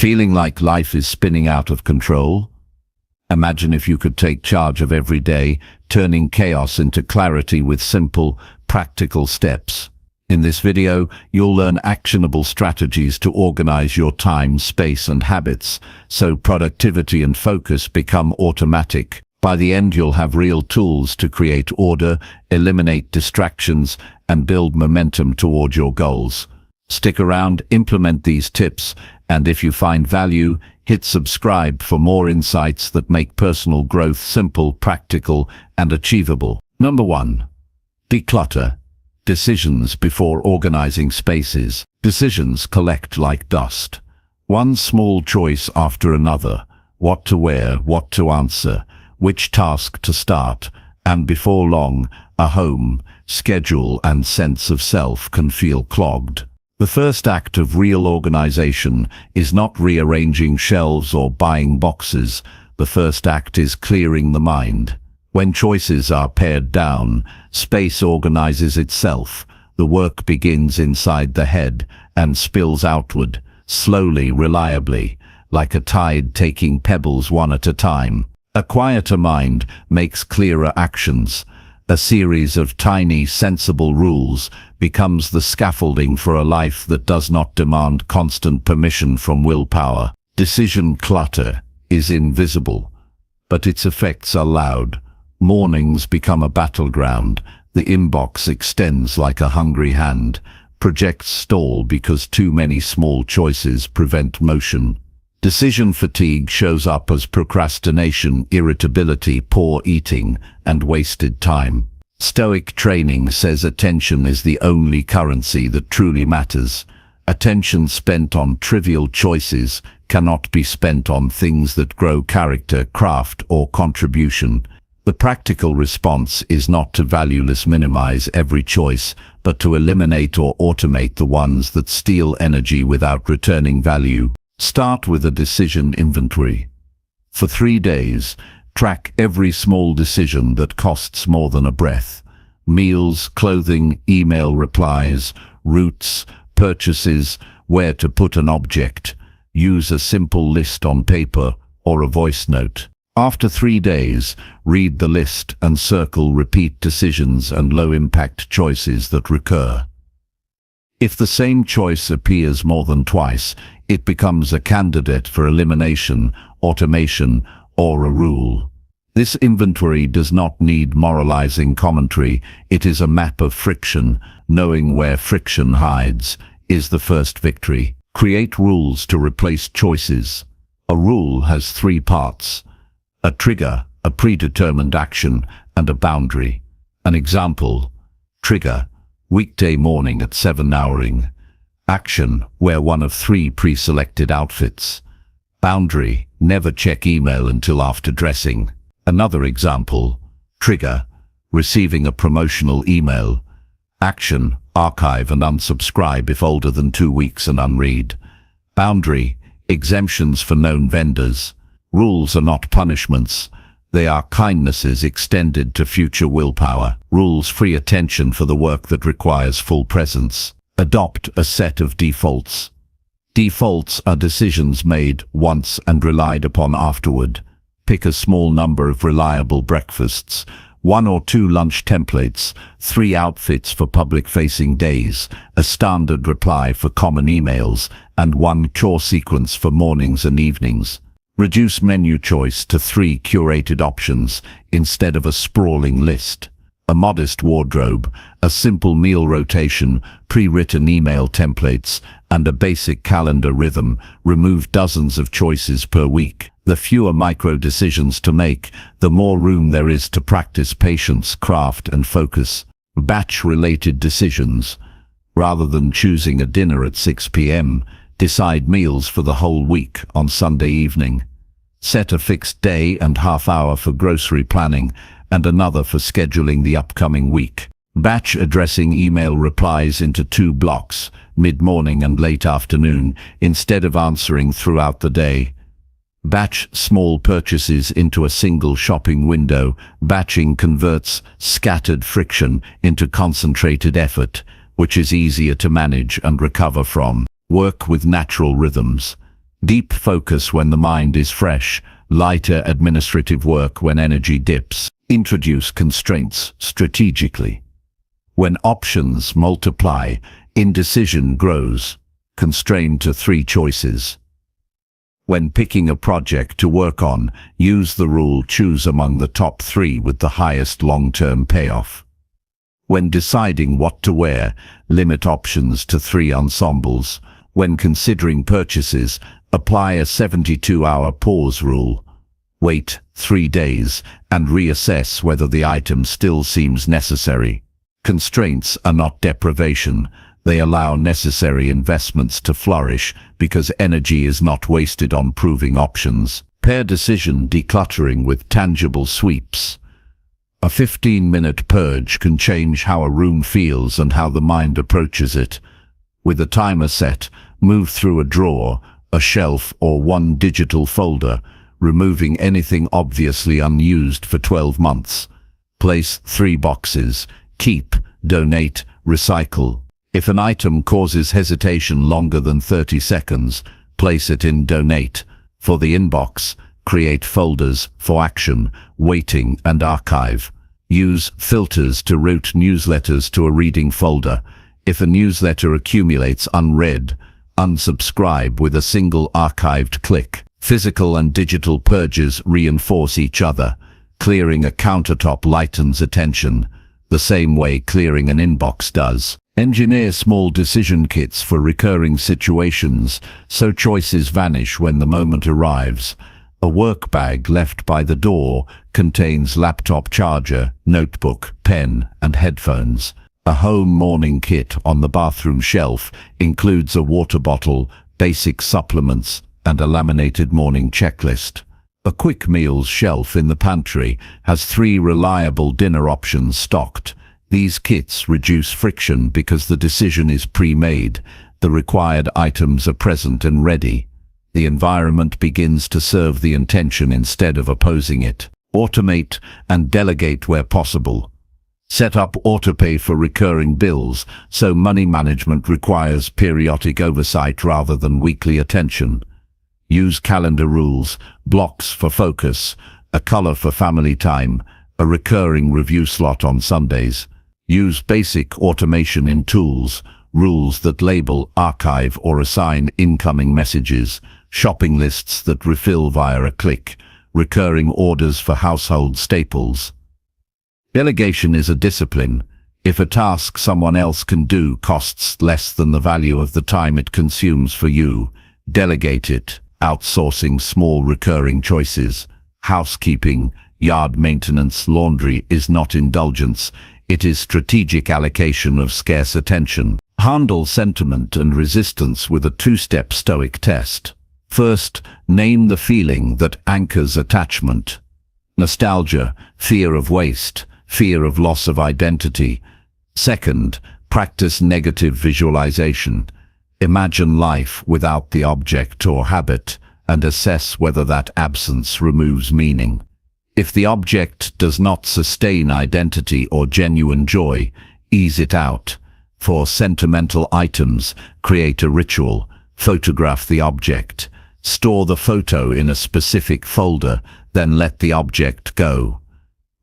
Feeling like life is spinning out of control? Imagine if you could take charge of every day, turning chaos into clarity with simple, practical steps. In this video, you'll learn actionable strategies to organize your time, space, and habits, so productivity and focus become automatic. By the end, you'll have real tools to create order, eliminate distractions, and build momentum toward your goals. Stick around, implement these tips, and if you find value, hit subscribe for more insights that make personal growth simple, practical, and achievable. Number 1. Declutter. Decisions before organizing spaces. Decisions collect like dust. One small choice after another. What to wear, what to answer, which task to start, and before long, a home, schedule, and sense of self can feel clogged. The first act of real organization is not rearranging shelves or buying boxes. The first act is clearing the mind. When choices are pared down, space organizes itself. The work begins inside the head and spills outward, slowly, reliably, like a tide taking pebbles one at a time. A quieter mind makes clearer actions. A series of tiny, sensible rules becomes the scaffolding for a life that does not demand constant permission from willpower. Decision clutter is invisible, but its effects are loud. Mornings become a battleground. The inbox extends like a hungry hand. Projects stall because too many small choices prevent motion. Decision fatigue shows up as procrastination, irritability, poor eating, and wasted time. Stoic training says attention is the only currency that truly matters. Attention spent on trivial choices cannot be spent on things that grow character, craft, or contribution. The practical response is not to valueless minimize every choice, but to eliminate or automate the ones that steal energy without returning value. Start with a decision inventory. For 3 days, track every small decision that costs more than a breath. Meals, clothing, email replies, routes, purchases, where to put an object. Use a simple list on paper or a voice note. After 3 days, read the list and circle repeat decisions and low-impact choices that recur. If the same choice appears more than twice, it becomes a candidate for elimination, automation, or a rule. This inventory does not need moralizing commentary. It is a map of friction. Knowing where friction hides is the first victory. Create rules to replace choices. A rule has 3 parts: a trigger, a predetermined action, and a boundary. An example: trigger, weekday morning at 7 hours. Action, wear one of 3 pre-selected outfits. Boundary, never check email until after dressing. Another example: trigger, receiving a promotional email. Action, archive and unsubscribe if older than 2 weeks and unread. Boundary, exemptions for known vendors. Rules are not punishments. They are kindnesses extended to future willpower. Rules free attention for the work that requires full presence. Adopt a set of defaults. Defaults are decisions made once and relied upon afterward. Pick a small number of reliable breakfasts, 1 or 2 lunch templates, 3 outfits for public-facing days, a standard reply for common emails, and 1 chore sequence for mornings and evenings. Reduce menu choice to 3 curated options instead of a sprawling list. A modest wardrobe, a simple meal rotation, pre-written email templates, and a basic calendar rhythm remove dozens of choices per week. The fewer micro-decisions to make, the more room there is to practice patience, craft, and focus. Batch-related decisions. Rather than choosing a dinner at 6 p.m., decide meals for the whole week on Sunday evening. Set a fixed day and half-hour for grocery planning, and another for scheduling the upcoming week. Batch addressing email replies into 2 blocks, mid-morning and late afternoon, instead of answering throughout the day. Batch small purchases into a single shopping window. Batching converts scattered friction into concentrated effort, which is easier to manage and recover from. Work with natural rhythms. Deep focus when the mind is fresh, lighter administrative work when energy dips. Introduce constraints strategically. When options multiply, indecision grows. Constrain to 3 choices. When picking a project to work on, use the rule choose among the top 3 with the highest long-term payoff. When deciding what to wear, limit options to 3 ensembles. When considering purchases, apply a 72-hour pause rule. Wait 3 days and reassess whether the item still seems necessary. Constraints are not deprivation. They allow necessary investments to flourish because energy is not wasted on proving options. Pair decision decluttering with tangible sweeps. A 15-minute purge can change how a room feels and how the mind approaches it. With a timer set, move through a drawer, a shelf, or 1 digital folder, removing anything obviously unused for 12 months. Place 3 boxes: keep, donate, recycle. If an item causes hesitation longer than 30 seconds, place it in donate. For the inbox, create folders for action, waiting, and archive. Use filters to route newsletters to a reading folder. If a newsletter accumulates unread, unsubscribe with a single archived click. Physical and digital purges reinforce each other. Clearing a countertop lightens attention, the same way clearing an inbox does. Engineer small decision kits for recurring situations, so choices vanish when the moment arrives. A work bag left by the door contains laptop charger, notebook, pen, and headphones. A home morning kit on the bathroom shelf includes a water bottle, basic supplements, and a laminated morning checklist. A quick meals shelf in the pantry has 3 reliable dinner options stocked. These kits reduce friction because the decision is pre-made. The required items are present and ready. The environment begins to serve the intention instead of opposing it. Automate and delegate where possible. Set up autopay for recurring bills, so money management requires periodic oversight rather than weekly attention. Use calendar rules, blocks for focus, a color for family time, a recurring review slot on Sundays. Use basic automation in tools, rules that label, archive, or assign incoming messages, shopping lists that refill via a click, recurring orders for household staples. Delegation is a discipline. If a task someone else can do costs less than the value of the time it consumes for you, delegate it. Outsourcing small recurring choices. Housekeeping, yard maintenance, laundry is not indulgence. It is strategic allocation of scarce attention. Handle sentiment and resistance with a 2-step Stoic test. First, name the feeling that anchors attachment. Nostalgia, fear of waste, fear of loss of identity. Second, practice negative visualization. Imagine life without the object or habit and assess whether that absence removes meaning. If the object does not sustain identity or genuine joy, ease it out. For sentimental items, create a ritual. Photograph the object. Store the photo in a specific folder, then let the object go.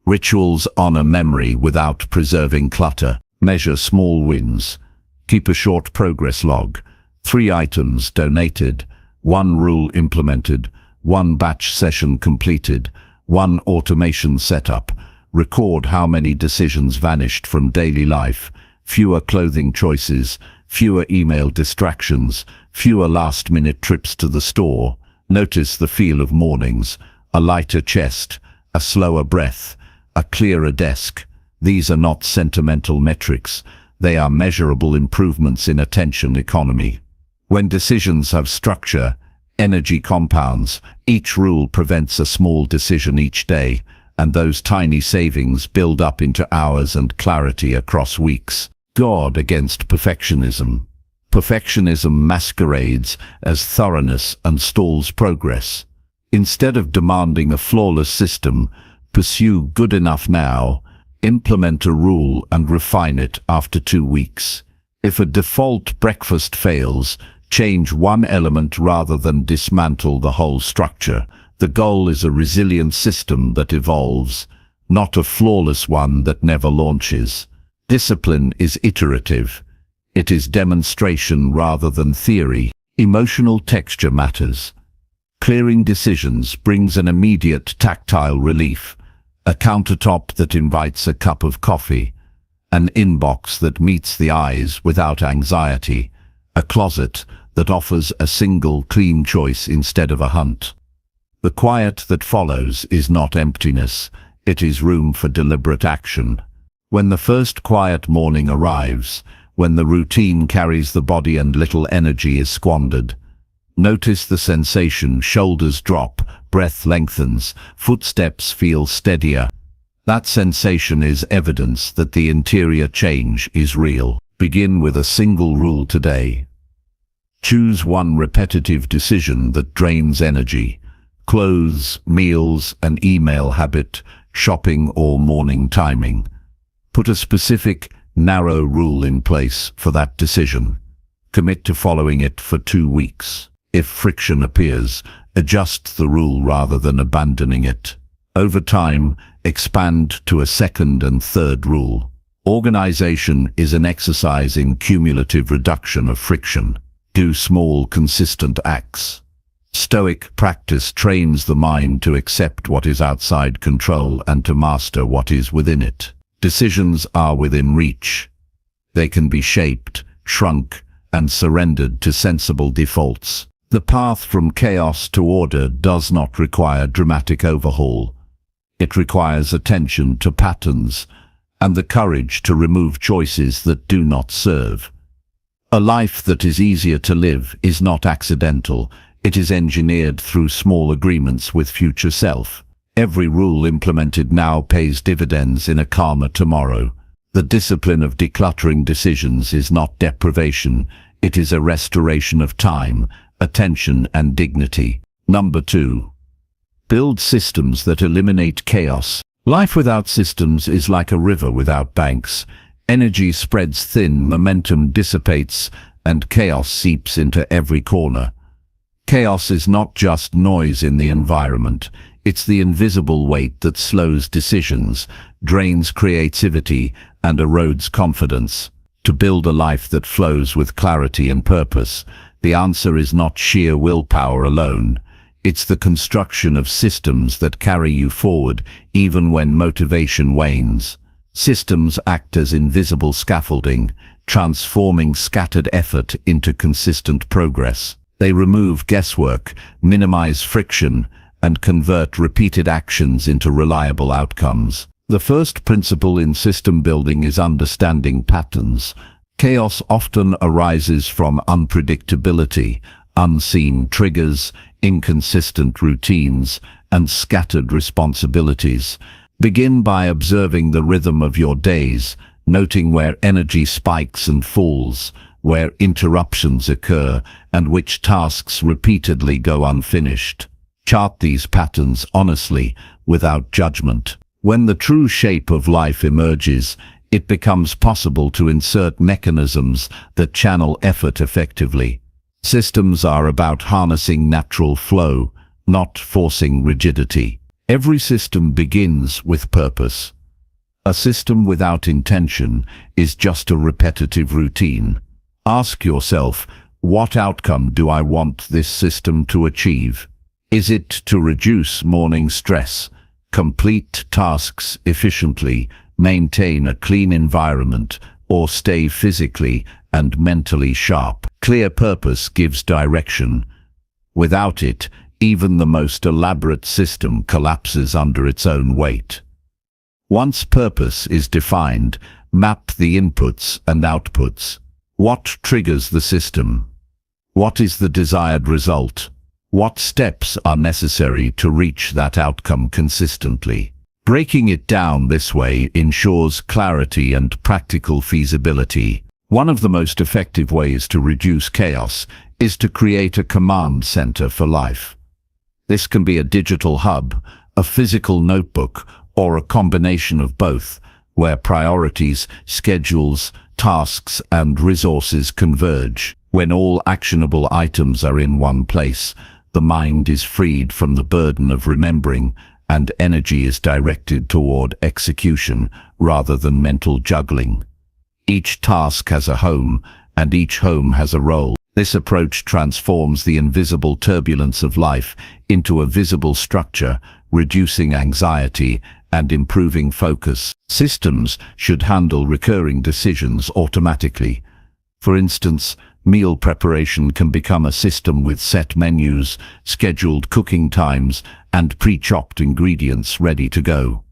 Rituals honor memory without preserving clutter. Measure small wins. Keep a short progress log. 3 items donated, 1 rule implemented, 1 batch session completed, 1 automation setup. Record how many decisions vanished from daily life. Fewer clothing choices, fewer email distractions, fewer last-minute trips to the store. Notice the feel of mornings, a lighter chest, a slower breath, a clearer desk. These are not sentimental metrics. They are measurable improvements in attention economy. When decisions have structure, energy compounds. Each rule prevents a small decision each day, and those tiny savings build up into hours and clarity across weeks. Guard against perfectionism. Perfectionism masquerades as thoroughness and stalls progress. Instead of demanding a flawless system, pursue good enough now. Implement a rule and refine it after 2 weeks. If a default breakfast fails, Change one element rather than dismantle the whole structure. The goal is a resilient system that evolves, not a flawless one that never launches. Discipline is iterative. It is demonstration rather than theory. Emotional texture matters. Clearing decisions brings an immediate tactile relief. A countertop that invites a cup of coffee. An inbox that meets the eyes without anxiety. A closet that offers a single clean choice instead of a hunt. The quiet that follows is not emptiness, it is room for deliberate action. When the first quiet morning arrives, when the routine carries the body and little energy is squandered, notice the sensation: shoulders drop, breath lengthens, footsteps feel steadier. That sensation is evidence that the interior change is real. Begin with a single rule today. Choose one repetitive decision that drains energy. Clothes, meals, an email habit, shopping or morning timing. Put a specific, narrow rule in place for that decision. Commit to following it for 2 weeks. If friction appears, adjust the rule rather than abandoning it. Over time, expand to a second and third rule. Organization is an exercise in cumulative reduction of friction. Do small, consistent acts. Stoic practice trains the mind to accept what is outside control and to master what is within it. Decisions are within reach. They can be shaped, shrunk, and surrendered to sensible defaults. The path from chaos to order does not require dramatic overhaul. It requires attention to patterns and the courage to remove choices that do not serve. A life that is easier to live is not accidental. It is engineered through small agreements with future self. Every rule implemented now pays dividends in a calmer tomorrow. The discipline of decluttering decisions is not deprivation. It is a restoration of time, attention, and dignity. Number 2. Build systems that eliminate chaos. Life without systems is like a river without banks. Energy spreads thin, momentum dissipates, and chaos seeps into every corner. Chaos is not just noise in the environment. It's the invisible weight that slows decisions, drains creativity, and erodes confidence. To build a life that flows with clarity and purpose, the answer is not sheer willpower alone. It's the construction of systems that carry you forward even when motivation wanes. Systems act as invisible scaffolding, transforming scattered effort into consistent progress. They remove guesswork, minimize friction, and convert repeated actions into reliable outcomes. The first principle in system building is understanding patterns. Chaos often arises from unpredictability, unseen triggers, inconsistent routines, and scattered responsibilities. Begin by observing the rhythm of your days, noting where energy spikes and falls, where interruptions occur, and which tasks repeatedly go unfinished. Chart these patterns honestly, without judgment. When the true shape of life emerges, it becomes possible to insert mechanisms that channel effort effectively. Systems are about harnessing natural flow, not forcing rigidity. Every system begins with purpose. A system without intention is just a repetitive routine. Ask yourself, what outcome do I want this system to achieve? Is it to reduce morning stress, complete tasks efficiently, maintain a clean environment, or stay physically and mentally sharp? Clear purpose gives direction. Without it, even the most elaborate system collapses under its own weight. Once purpose is defined, map the inputs and outputs. What triggers the system? What is the desired result? What steps are necessary to reach that outcome consistently? Breaking it down this way ensures clarity and practical feasibility. One of the most effective ways to reduce chaos is to create a command center for life. This can be a digital hub, a physical notebook, or a combination of both, where priorities, schedules, tasks, and resources converge. When all actionable items are in one place, the mind is freed from the burden of remembering, and energy is directed toward execution rather than mental juggling. Each task has a home, and each home has a role. This approach transforms the invisible turbulence of life into a visible structure, reducing anxiety and improving focus. Systems should handle recurring decisions automatically. For instance, meal preparation can become a system with set menus, scheduled cooking times, and pre-chopped ingredients ready to go.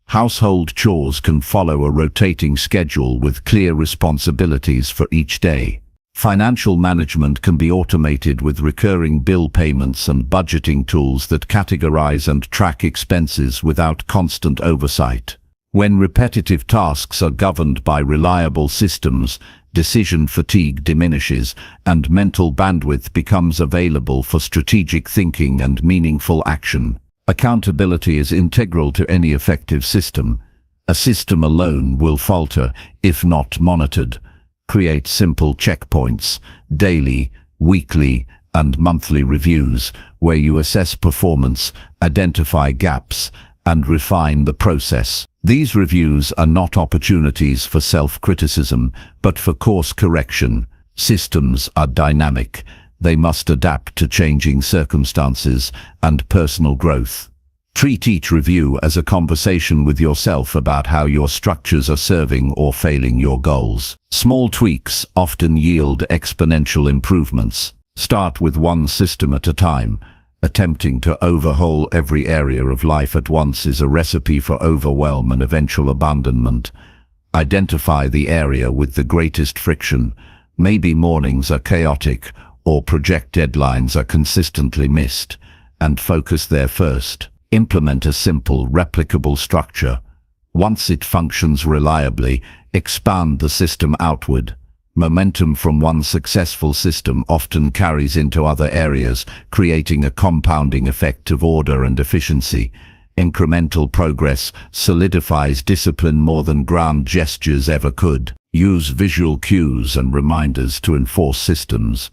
Household chores can follow a rotating schedule with clear responsibilities for each day. Financial management can be automated with recurring bill payments and budgeting tools that categorize and track expenses without constant oversight. When repetitive tasks are governed by reliable systems, decision fatigue diminishes and mental bandwidth becomes available for strategic thinking and meaningful action. Accountability is integral to any effective system. A system alone will falter if not monitored. Create simple checkpoints, daily, weekly, and monthly reviews, where you assess performance, identify gaps, and refine the process. These reviews are not opportunities for self-criticism, but for course correction. Systems are dynamic. They must adapt to changing circumstances and personal growth. Treat each review as a conversation with yourself about how your structures are serving or failing your goals. Small tweaks often yield exponential improvements. Start with one system at a time. Attempting to overhaul every area of life at once is a recipe for overwhelm and eventual abandonment. Identify the area with the greatest friction. Maybe mornings are chaotic, or project deadlines are consistently missed, and focus there first. Implement a simple, replicable structure. Once it functions reliably, expand the system outward. Momentum from one successful system often carries into other areas, creating a compounding effect of order and efficiency. Incremental progress solidifies discipline more than grand gestures ever could. Use visual cues and reminders to enforce systems.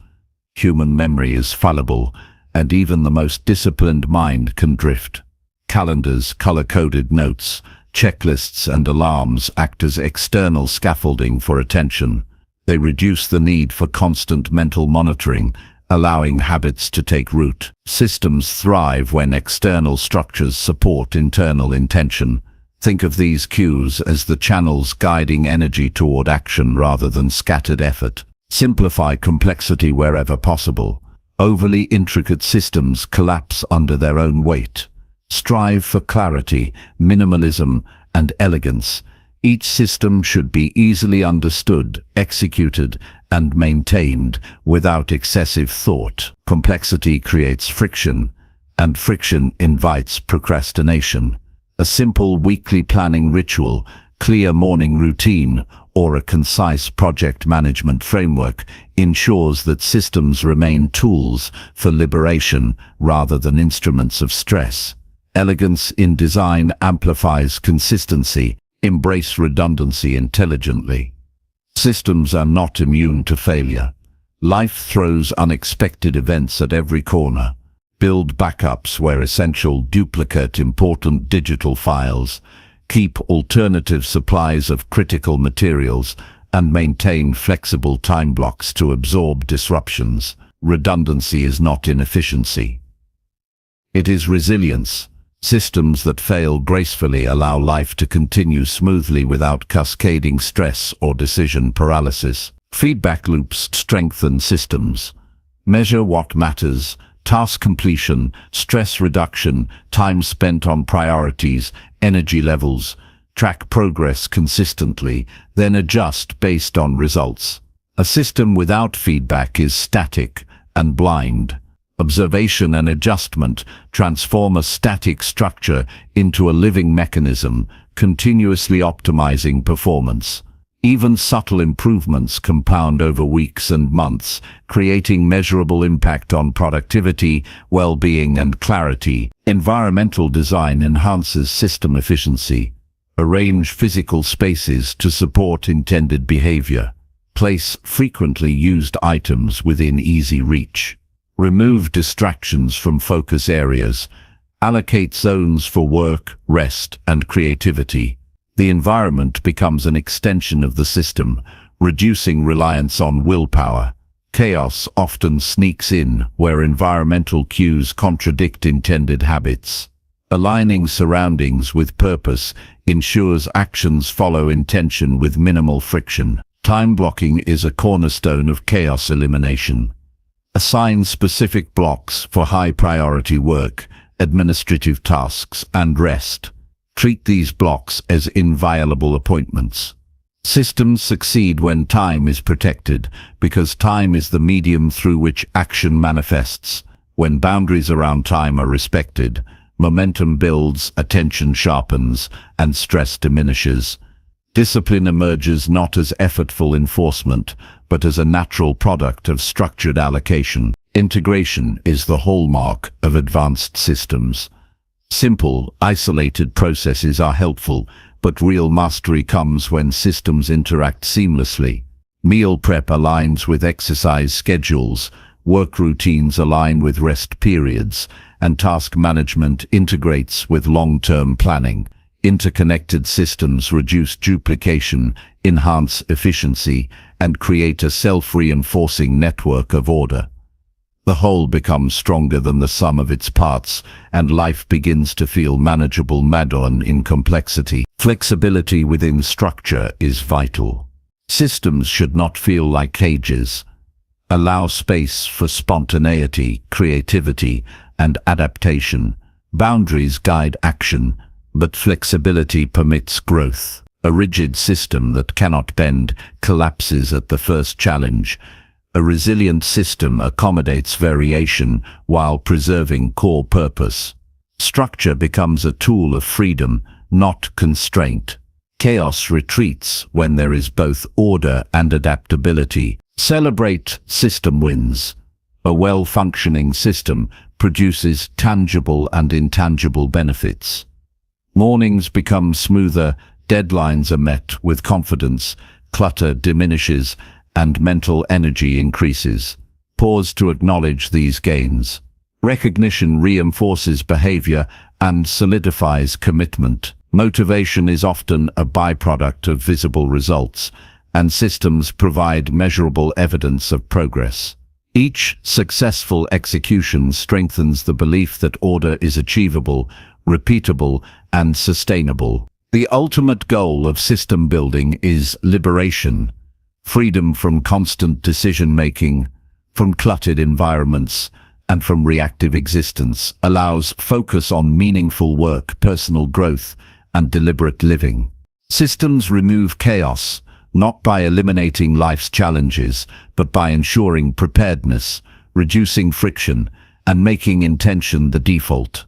Human memory is fallible, and even the most disciplined mind can drift. Calendars, color-coded notes, checklists, and alarms act as external scaffolding for attention. They reduce the need for constant mental monitoring, allowing habits to take root. Systems thrive when external structures support internal intention. Think of these cues as the channels guiding energy toward action rather than scattered effort. Simplify complexity wherever possible. Overly intricate systems collapse under their own weight. Strive for clarity, minimalism, and elegance. Each system should be easily understood, executed, and maintained without excessive thought. Complexity creates friction, and friction invites procrastination. A simple weekly planning ritual, clear morning routine, or a concise project management framework ensures that systems remain tools for liberation rather than instruments of stress. Elegance in design amplifies consistency. Embrace redundancy intelligently. Systems are not immune to failure. Life throws unexpected events at every corner. Build backups where essential, duplicate important digital files. Keep alternative supplies of critical materials and maintain flexible time blocks to absorb disruptions. Redundancy is not inefficiency. It is resilience. Systems that fail gracefully allow life to continue smoothly without cascading stress or decision paralysis. Feedback loops strengthen systems. Measure what matters: task completion, stress reduction, time spent on priorities, energy levels. Track progress consistently, then adjust based on results. A system without feedback is static and blind. Observation and adjustment transform a static structure into a living mechanism, continuously optimizing performance. Even subtle improvements compound over weeks and months, creating measurable impact on productivity, well-being, and clarity. Environmental design enhances system efficiency. Arrange physical spaces to support intended behavior. Place frequently used items within easy reach. Remove distractions from focus areas. Allocate zones for work, rest, and creativity. The environment becomes an extension of the system, reducing reliance on willpower. Chaos often sneaks in where environmental cues contradict intended habits. Aligning surroundings with purpose ensures actions follow intention with minimal friction. Time blocking is a cornerstone of chaos elimination. Assign specific blocks for high-priority work, administrative tasks, and rest. Treat these blocks as inviolable appointments. Systems succeed when time is protected, because time is the medium through which action manifests. When boundaries around time are respected, momentum builds, attention sharpens, and stress diminishes. Discipline emerges not as effortful enforcement, but as a natural product of structured allocation. Integration is the hallmark of advanced systems. Simple, isolated processes are helpful, but real mastery comes when systems interact seamlessly. Meal prep aligns with exercise schedules, work routines align with rest periods, and task management integrates with long-term planning. Interconnected systems reduce duplication, enhance efficiency, and create a self-reinforcing network of order. The whole becomes stronger than the sum of its parts, and life begins to feel manageable modern in complexity. Flexibility within structure is vital. Systems should not feel like cages. Allow space for spontaneity, creativity, and adaptation. Boundaries guide action, but flexibility permits growth. A rigid system that cannot bend collapses at the first challenge. A resilient system accommodates variation while preserving core purpose. Structure becomes a tool of freedom, not constraint. Chaos retreats when there is both order and adaptability. Celebrate system wins. A well-functioning system produces tangible and intangible benefits. Mornings become smoother, deadlines are met with confidence, clutter diminishes, and mental energy increases. Pause to acknowledge these gains. Recognition reinforces behavior and solidifies commitment. Motivation is often a byproduct of visible results, and systems provide measurable evidence of progress. Each successful execution strengthens the belief that order is achievable, repeatable, and sustainable. The ultimate goal of system building is liberation. Freedom from constant decision-making, from cluttered environments, and from reactive existence allows focus on meaningful work, personal growth, and deliberate living. Systems remove chaos, not by eliminating life's challenges, but by ensuring preparedness, reducing friction, and making intention the default.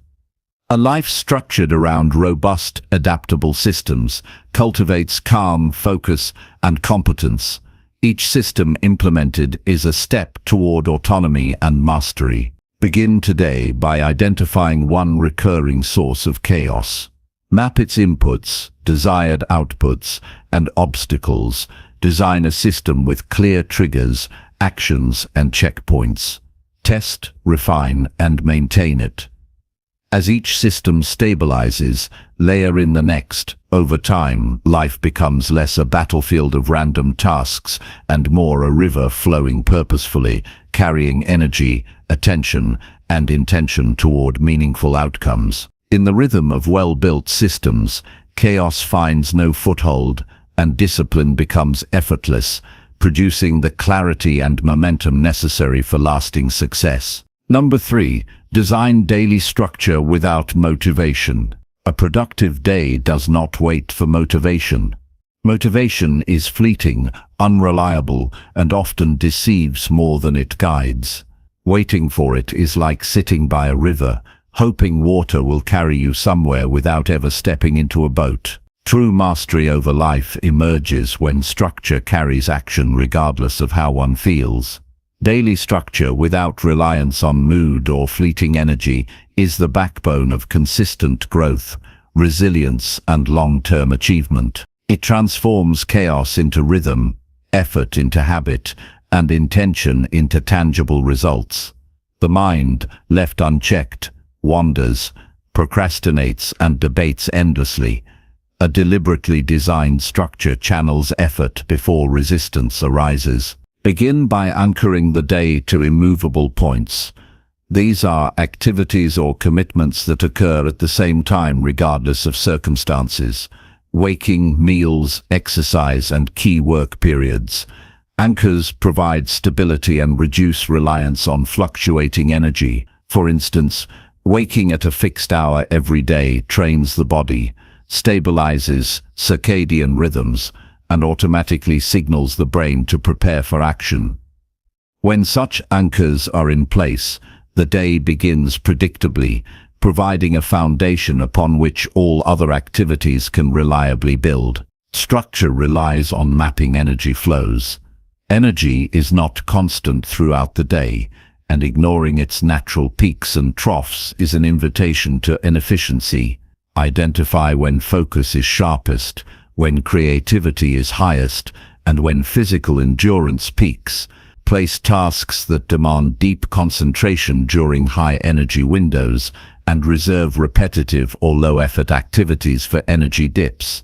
A life structured around robust, adaptable systems cultivates calm, focus, and competence. Each system implemented is a step toward autonomy and mastery. Begin today by identifying one recurring source of chaos. Map its inputs, desired outputs, and obstacles. Design a system with clear triggers, actions, and checkpoints. Test, refine, and maintain it. As each system stabilizes, layer in the next. Over time, life becomes less a battlefield of random tasks and more a river flowing purposefully, carrying energy, attention, and intention toward meaningful outcomes. In the rhythm of well-built systems, chaos finds no foothold, and discipline becomes effortless, producing the clarity and momentum necessary for lasting success. Number 3. Design daily structure without motivation. A productive day does not wait for motivation. Motivation is fleeting, unreliable, and often deceives more than it guides. Waiting for it is like sitting by a river, hoping water will carry you somewhere without ever stepping into a boat. True mastery over life emerges when structure carries action regardless of how one feels. Daily structure without reliance on mood or fleeting energy is the backbone of consistent growth, resilience, and long-term achievement. It transforms chaos into rhythm, effort into habit, and intention into tangible results. The mind, left unchecked, wanders, procrastinates, and debates endlessly. A deliberately designed structure channels effort before resistance arises. Begin by anchoring the day to immovable points. These are activities or commitments that occur at the same time regardless of circumstances. Waking, meals, exercise, and key work periods. Anchors provide stability and reduce reliance on fluctuating energy. For instance, waking at a fixed hour every day trains the body, stabilizes circadian rhythms, and automatically signals the brain to prepare for action. When such anchors are in place, the day begins predictably, providing a foundation upon which all other activities can reliably build. Structure relies on mapping energy flows. Energy is not constant throughout the day, and ignoring its natural peaks and troughs is an invitation to inefficiency. Identify when focus is sharpest, when creativity is highest, and when physical endurance peaks. Place tasks that demand deep concentration during high-energy windows, and reserve repetitive or low-effort activities for energy dips.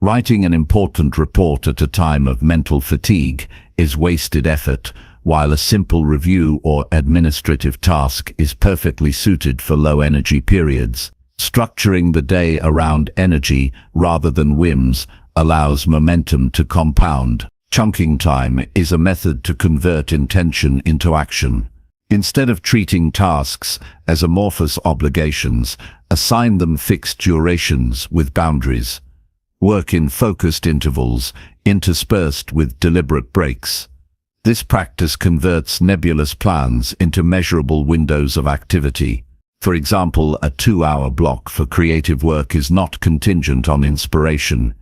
Writing an important report at a time of mental fatigue is wasted effort, while a simple review or administrative task is perfectly suited for low-energy periods. Structuring the day around energy rather than whims allows momentum to compound. Chunking time is a method to convert intention into action. Instead of treating tasks as amorphous obligations, assign them fixed durations with boundaries. Work in focused intervals, interspersed with deliberate breaks. This practice converts nebulous plans into measurable windows of activity. For example, a 2-hour block for creative work is not contingent on inspiration.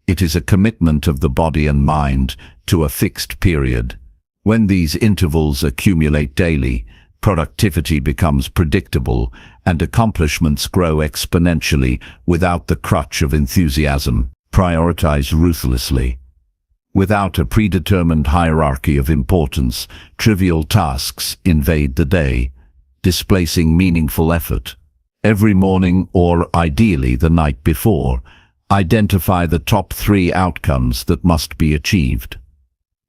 It is a commitment of the body and mind to a fixed period. When these intervals accumulate daily, productivity becomes predictable and accomplishments grow exponentially without the crutch of enthusiasm. Prioritize ruthlessly. Without a predetermined hierarchy of importance, trivial tasks invade the day, displacing meaningful effort. Every morning, or ideally the night before, identify the top 3 outcomes that must be achieved.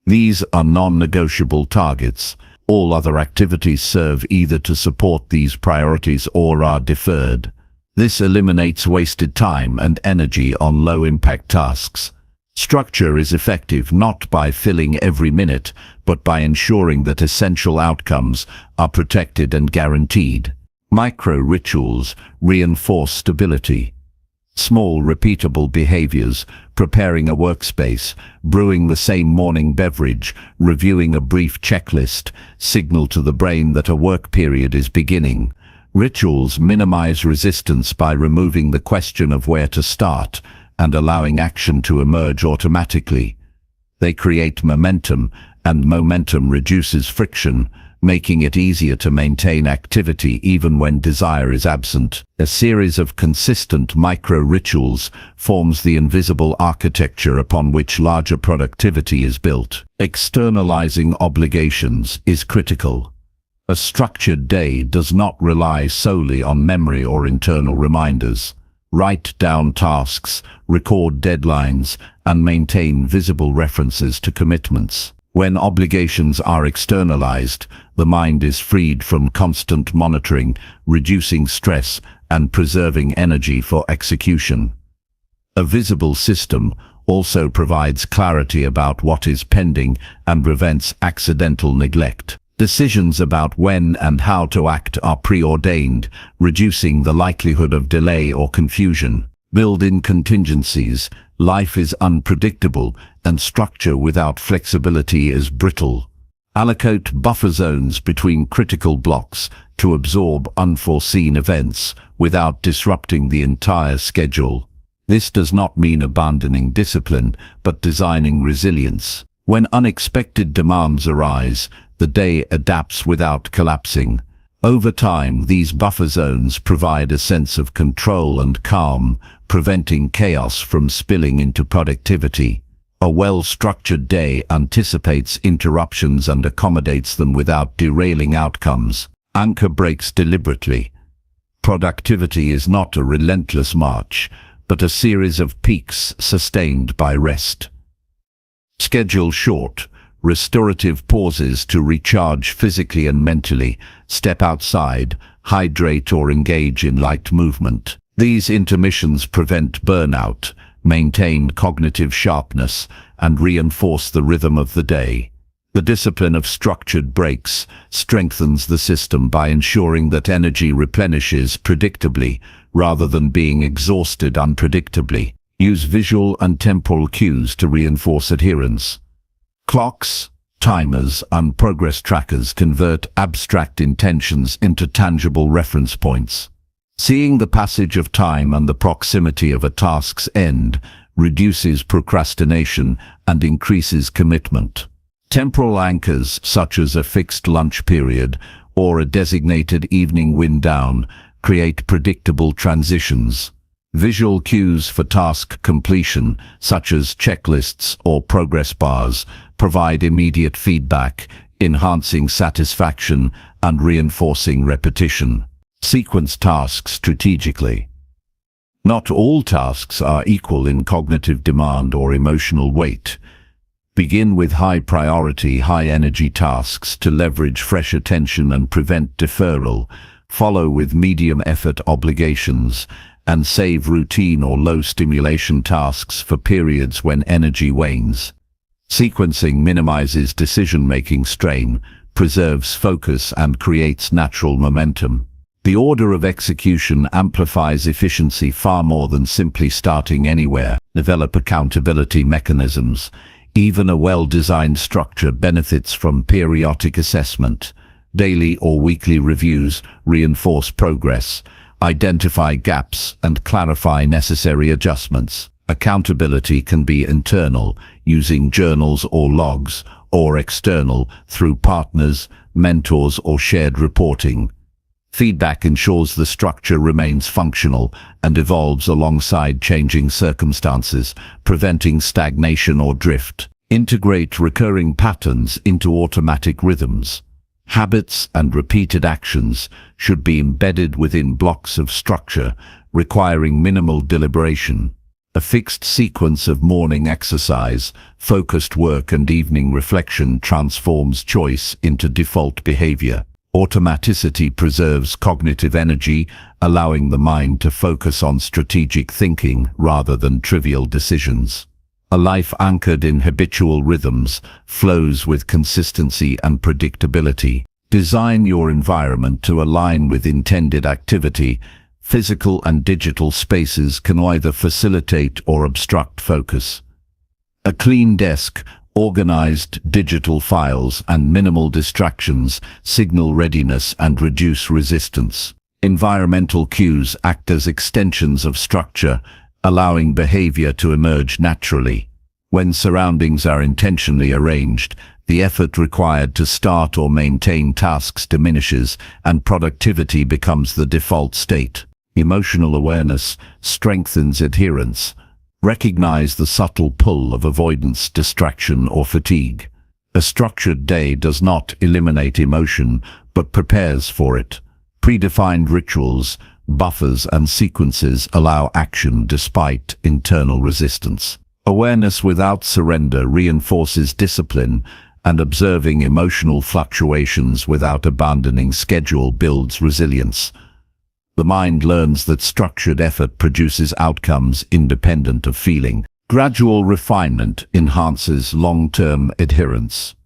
These are non-negotiable targets. All other activities serve either to support these priorities or are deferred. This eliminates wasted time and energy on low-impact tasks. Structure is effective not by filling every minute, but by ensuring that essential outcomes are protected and guaranteed. Micro-rituals reinforce stability. Small, repeatable behaviors, preparing a workspace, brewing the same morning beverage, reviewing a brief checklist, signal to the brain that a work period is beginning. Rituals minimize resistance by removing the question of where to start and allowing action to emerge automatically. They create momentum, and momentum reduces friction, making it easier to maintain activity even when desire is absent. A series of consistent micro-rituals forms the invisible architecture upon which larger productivity is built. Externalizing obligations is critical. A structured day does not rely solely on memory or internal reminders. Write down tasks, record deadlines, and maintain visible references to commitments. When obligations are externalized, the mind is freed from constant monitoring, reducing stress and preserving energy for execution. A visible system also provides clarity about what is pending and prevents accidental neglect. Decisions about when and how to act are preordained, reducing the likelihood of delay or confusion. Build in contingencies. Life is unpredictable, and structure without flexibility is brittle. Allocate buffer zones between critical blocks to absorb unforeseen events without disrupting the entire schedule. This does not mean abandoning discipline, but designing resilience. When unexpected demands arise, the day adapts without collapsing. Over time, these buffer zones provide a sense of control and calm, preventing chaos from spilling into productivity. A well-structured day anticipates interruptions and accommodates them without derailing outcomes. Anchor breaks deliberately. Productivity is not a relentless march, but a series of peaks sustained by rest. Schedule short, restorative pauses to recharge physically and mentally. Step outside, hydrate or engage in light movement. These intermissions prevent burnout, maintain cognitive sharpness, and reinforce the rhythm of the day. The discipline of structured breaks strengthens the system by ensuring that energy replenishes predictably rather than being exhausted unpredictably. Use visual and temporal cues to reinforce adherence. Clocks, timers, and progress trackers convert abstract intentions into tangible reference points. Seeing the passage of time and the proximity of a task's end reduces procrastination and increases commitment. Temporal anchors, such as a fixed lunch period or a designated evening wind down, create predictable transitions. Visual cues for task completion, such as checklists or progress bars, provide immediate feedback, enhancing satisfaction and reinforcing repetition. Sequence tasks strategically. Not all tasks are equal in cognitive demand or emotional weight. Begin with high-priority, high-energy tasks to leverage fresh attention and prevent deferral. Follow with medium-effort obligations, and save routine or low-stimulation tasks for periods when energy wanes. Sequencing minimizes decision-making strain, preserves focus, and creates natural momentum. The order of execution amplifies efficiency far more than simply starting anywhere. Develop accountability mechanisms. Even a well-designed structure benefits from periodic assessment. Daily or weekly reviews reinforce progress, identify gaps, and clarify necessary adjustments. Accountability can be internal, using journals or logs, or external, through partners, mentors, or shared reporting. Feedback ensures the structure remains functional and evolves alongside changing circumstances, preventing stagnation or drift. Integrate recurring patterns into automatic rhythms. Habits and repeated actions should be embedded within blocks of structure, requiring minimal deliberation. A fixed sequence of morning exercise, focused work, and evening reflection transforms choice into default behavior. Automaticity preserves cognitive energy, allowing the mind to focus on strategic thinking rather than trivial decisions. A life anchored in habitual rhythms flows with consistency and predictability. Design your environment to align with intended activity. Physical and digital spaces can either facilitate or obstruct focus. A clean desk, organized digital files, and minimal distractions signal readiness and reduce resistance. Environmental cues act as extensions of structure, allowing behavior to emerge naturally. When surroundings are intentionally arranged, the effort required to start or maintain tasks diminishes, and productivity becomes the default state. Emotional awareness strengthens adherence. Recognize the subtle pull of avoidance, distraction, or fatigue. A structured day does not eliminate emotion, but prepares for it. Predefined rituals, buffers, and sequences allow action despite internal resistance. Awareness without surrender reinforces discipline, and observing emotional fluctuations without abandoning schedule builds resilience. The mind learns that structured effort produces outcomes independent of feeling. Gradual refinement enhances long-term adherence.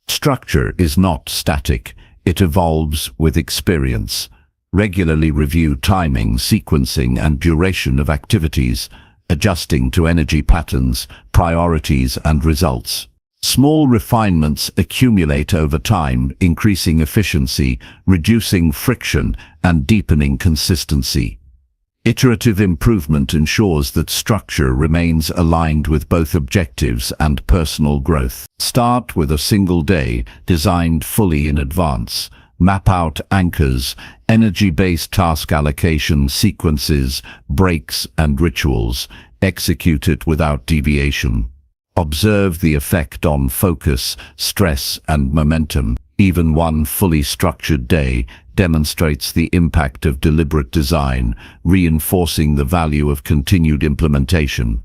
Structure is not static, it evolves with experience. Regularly review timing, sequencing, and duration of activities, adjusting to energy patterns, priorities, and results. Small refinements accumulate over time, increasing efficiency, reducing friction, and deepening consistency. Iterative improvement ensures that structure remains aligned with both objectives and personal growth. Start with a single day, designed fully in advance. Map out anchors, energy-based task allocation sequences, breaks and rituals. Execute it without deviation. Observe the effect on focus, stress and momentum. Even one fully structured day demonstrates the impact of deliberate design, reinforcing the value of continued implementation.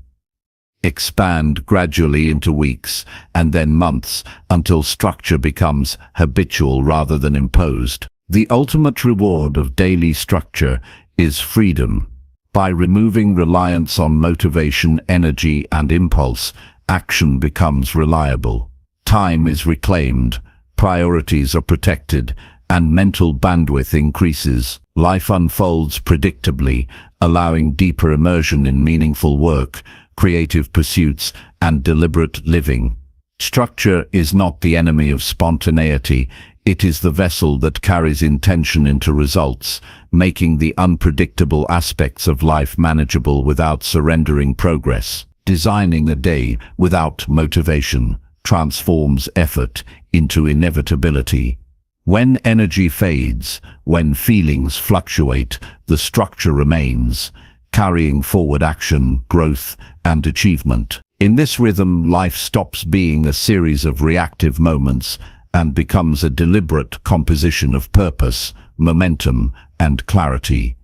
Expand gradually into weeks and then months until structure becomes habitual rather than imposed. The ultimate reward of daily structure is freedom. By removing reliance on motivation, energy, and impulse, action becomes reliable. Time is reclaimed, priorities are protected, and mental bandwidth increases. Life unfolds predictably, allowing deeper immersion in meaningful work, creative pursuits, and deliberate living. Structure is not the enemy of spontaneity, it is the vessel that carries intention into results, making the unpredictable aspects of life manageable without surrendering progress. Designing a day without motivation transforms effort into inevitability. When energy fades, when feelings fluctuate, the structure remains, carrying forward action, growth, and achievement. In this rhythm, life stops being a series of reactive moments and becomes a deliberate composition of purpose, momentum, and clarity.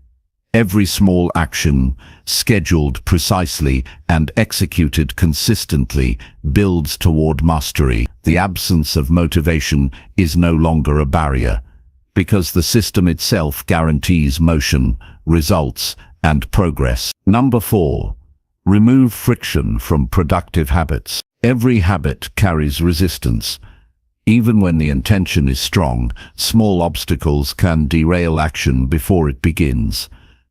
Every small action, scheduled precisely and executed consistently, builds toward mastery. The absence of motivation is no longer a barrier, because the system itself guarantees motion, results, and progress. Number 4. Remove friction from productive habits. Every habit carries resistance. Even when the intention is strong, small obstacles can derail action before it begins.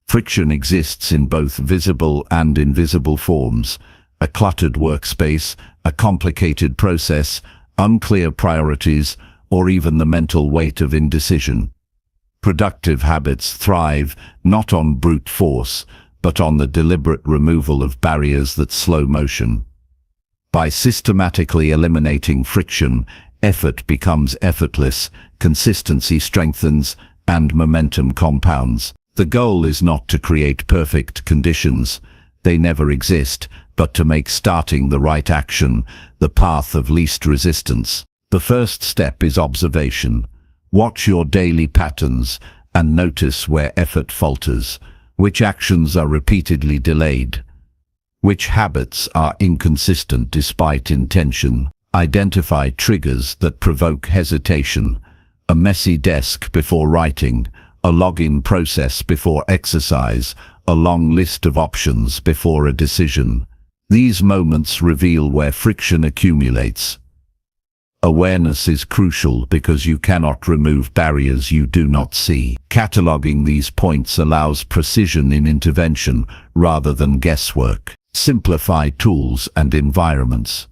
Friction exists in both visible and invisible forms: a cluttered workspace, a complicated process, unclear priorities, or even the mental weight of indecision. Productive habits thrive not on brute force, but on the deliberate removal of barriers that slow motion. By systematically eliminating friction, effort becomes effortless, consistency strengthens, and momentum compounds. The goal is not to create perfect conditions, they never exist, but to make starting the right action the path of least resistance. The first step is observation. Watch your daily patterns and notice where effort falters, which actions are repeatedly delayed, which habits are inconsistent despite intention. Identify triggers that provoke hesitation: a messy desk before writing, a login process before exercise, a long list of options before a decision. These moments reveal where friction accumulates. Awareness is crucial because you cannot remove barriers you do not see. Cataloging these points allows precision in intervention rather than guesswork. Simplify tools and environments.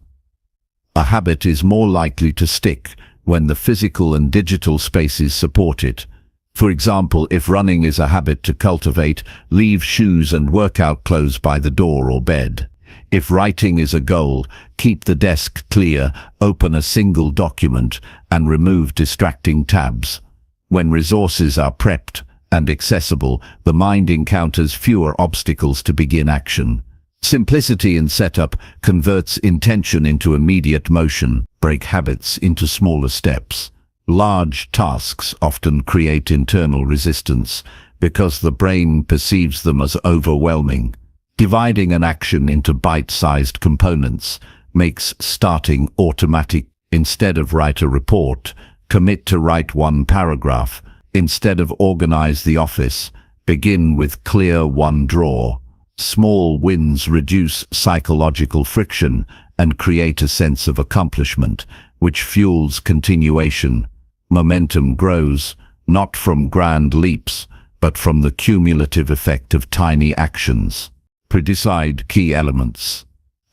A habit is more likely to stick when the physical and digital spaces support it. For example, if running is a habit to cultivate, leave shoes and workout clothes by the door or bed. If writing is a goal, keep the desk clear, open a single document, and remove distracting tabs. When resources are prepped and accessible, the mind encounters fewer obstacles to begin action. Simplicity in setup converts intention into immediate motion. Break habits into smaller steps. Large tasks often create internal resistance because the brain perceives them as overwhelming. Dividing an action into bite-sized components makes starting automatic. Instead of write a report, commit to write one paragraph. Instead of organize the office, begin with clear one drawer. Small wins reduce psychological friction and create a sense of accomplishment, which fuels continuation. Momentum grows, not from grand leaps, but from the cumulative effect of tiny actions. Decide key elements.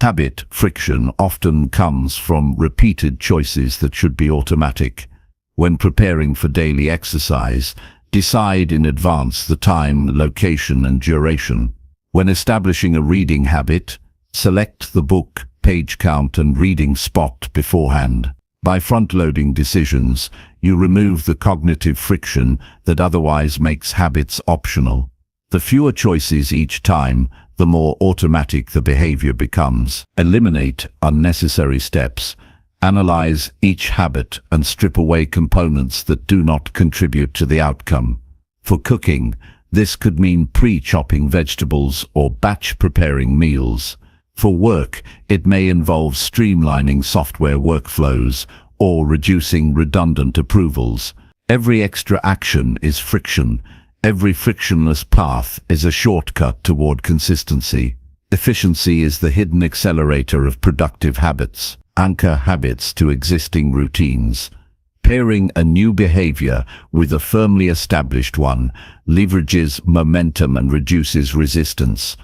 Habit friction often comes from repeated choices that should be automatic. When preparing for daily exercise, decide in advance the time, location, and duration. When establishing a reading habit, select the book, page count, and reading spot beforehand. By front-loading decisions, You remove the cognitive friction that otherwise makes habits optional. The fewer choices each time, the more automatic the behavior becomes. Eliminate unnecessary steps. Analyze each habit and strip away components that do not contribute to the outcome. For cooking, this could mean pre-chopping vegetables or batch preparing meals. For work, it may involve streamlining software workflows or reducing redundant approvals. Every extra action is friction. Every frictionless path is a shortcut toward consistency. Efficiency is the hidden accelerator of productive habits. Anchor habits to existing routines. Pairing a new behavior with a firmly established one leverages momentum and reduces resistance.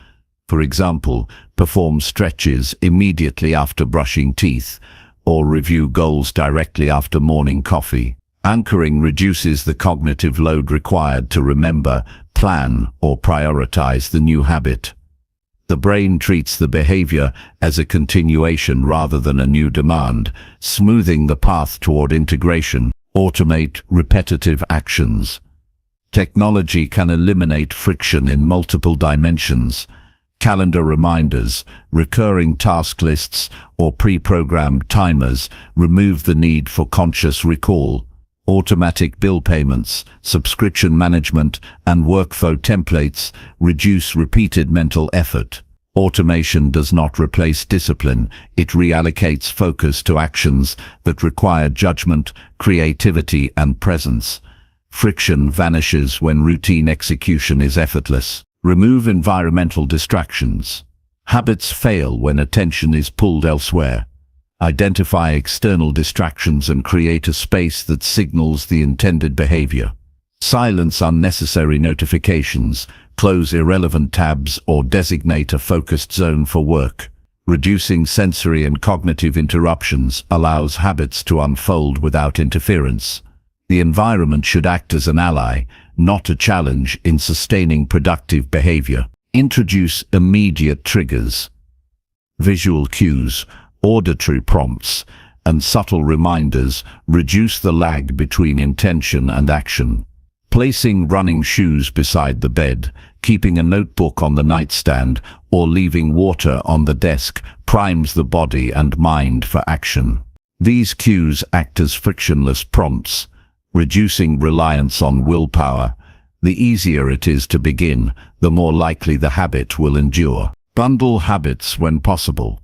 For example, perform stretches immediately after brushing teeth, or review goals directly after morning coffee. Anchoring reduces the cognitive load required to remember, plan, or prioritize the new habit. The brain treats the behavior as a continuation rather than a new demand, smoothing the path toward integration. Automate repetitive actions. Technology can eliminate friction in multiple dimensions. Calendar reminders, recurring task lists, or pre-programmed timers remove the need for conscious recall. Automatic bill payments, subscription management, and workflow templates reduce repeated mental effort. Automation does not replace discipline, it reallocates focus to actions that require judgment, creativity, and presence. Friction vanishes when routine execution is effortless. Remove environmental distractions. Habits fail when attention is pulled elsewhere. Identify external distractions and create a space that signals the intended behavior. Silence unnecessary notifications, close irrelevant tabs, or designate a focused zone for work. Reducing sensory and cognitive interruptions allows habits to unfold without interference. The environment should act as an ally, not a challenge in sustaining productive behavior. Introduce immediate triggers. Visual cues, auditory prompts, and subtle reminders reduce the lag between intention and action. Placing running shoes beside the bed, keeping a notebook on the nightstand, or leaving water on the desk primes the body and mind for action. These cues act as frictionless prompts, reducing reliance on willpower. The easier it is to begin, the more likely the habit will endure. Bundle habits when possible.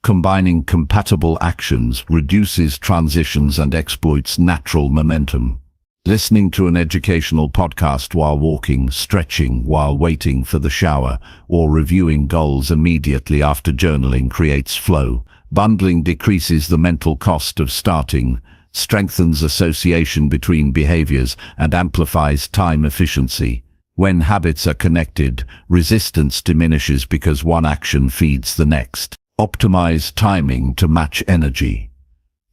Combining compatible actions reduces transitions and exploits natural momentum. Listening to an educational podcast while walking, stretching while waiting for the shower, or reviewing goals immediately after journaling creates flow. Bundling decreases the mental cost of starting, strengthens association between behaviors, and amplifies time efficiency. When habits are connected, resistance diminishes because one action feeds the next. Optimize timing to match energy.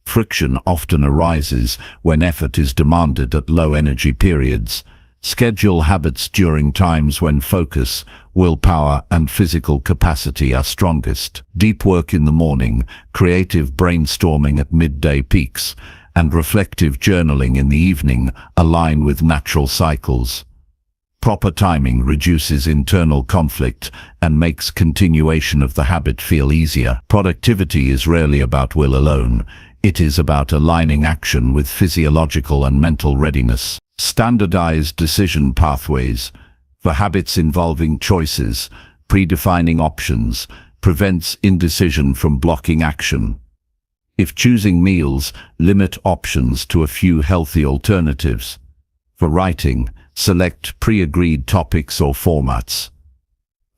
Friction often arises when effort is demanded at low energy periods. Schedule habits during times when focus, willpower, and physical capacity are strongest. Deep work in the morning, creative brainstorming at midday peaks, and reflective journaling in the evening align with natural cycles. Proper timing reduces internal conflict and makes continuation of the habit feel easier. Productivity is rarely about will alone. It is about aligning action with physiological and mental readiness. Standardized decision pathways. For habits involving choices, predefining options prevents indecision from blocking action. If choosing meals, limit options to a few healthy alternatives. For writing, select pre-agreed topics or formats.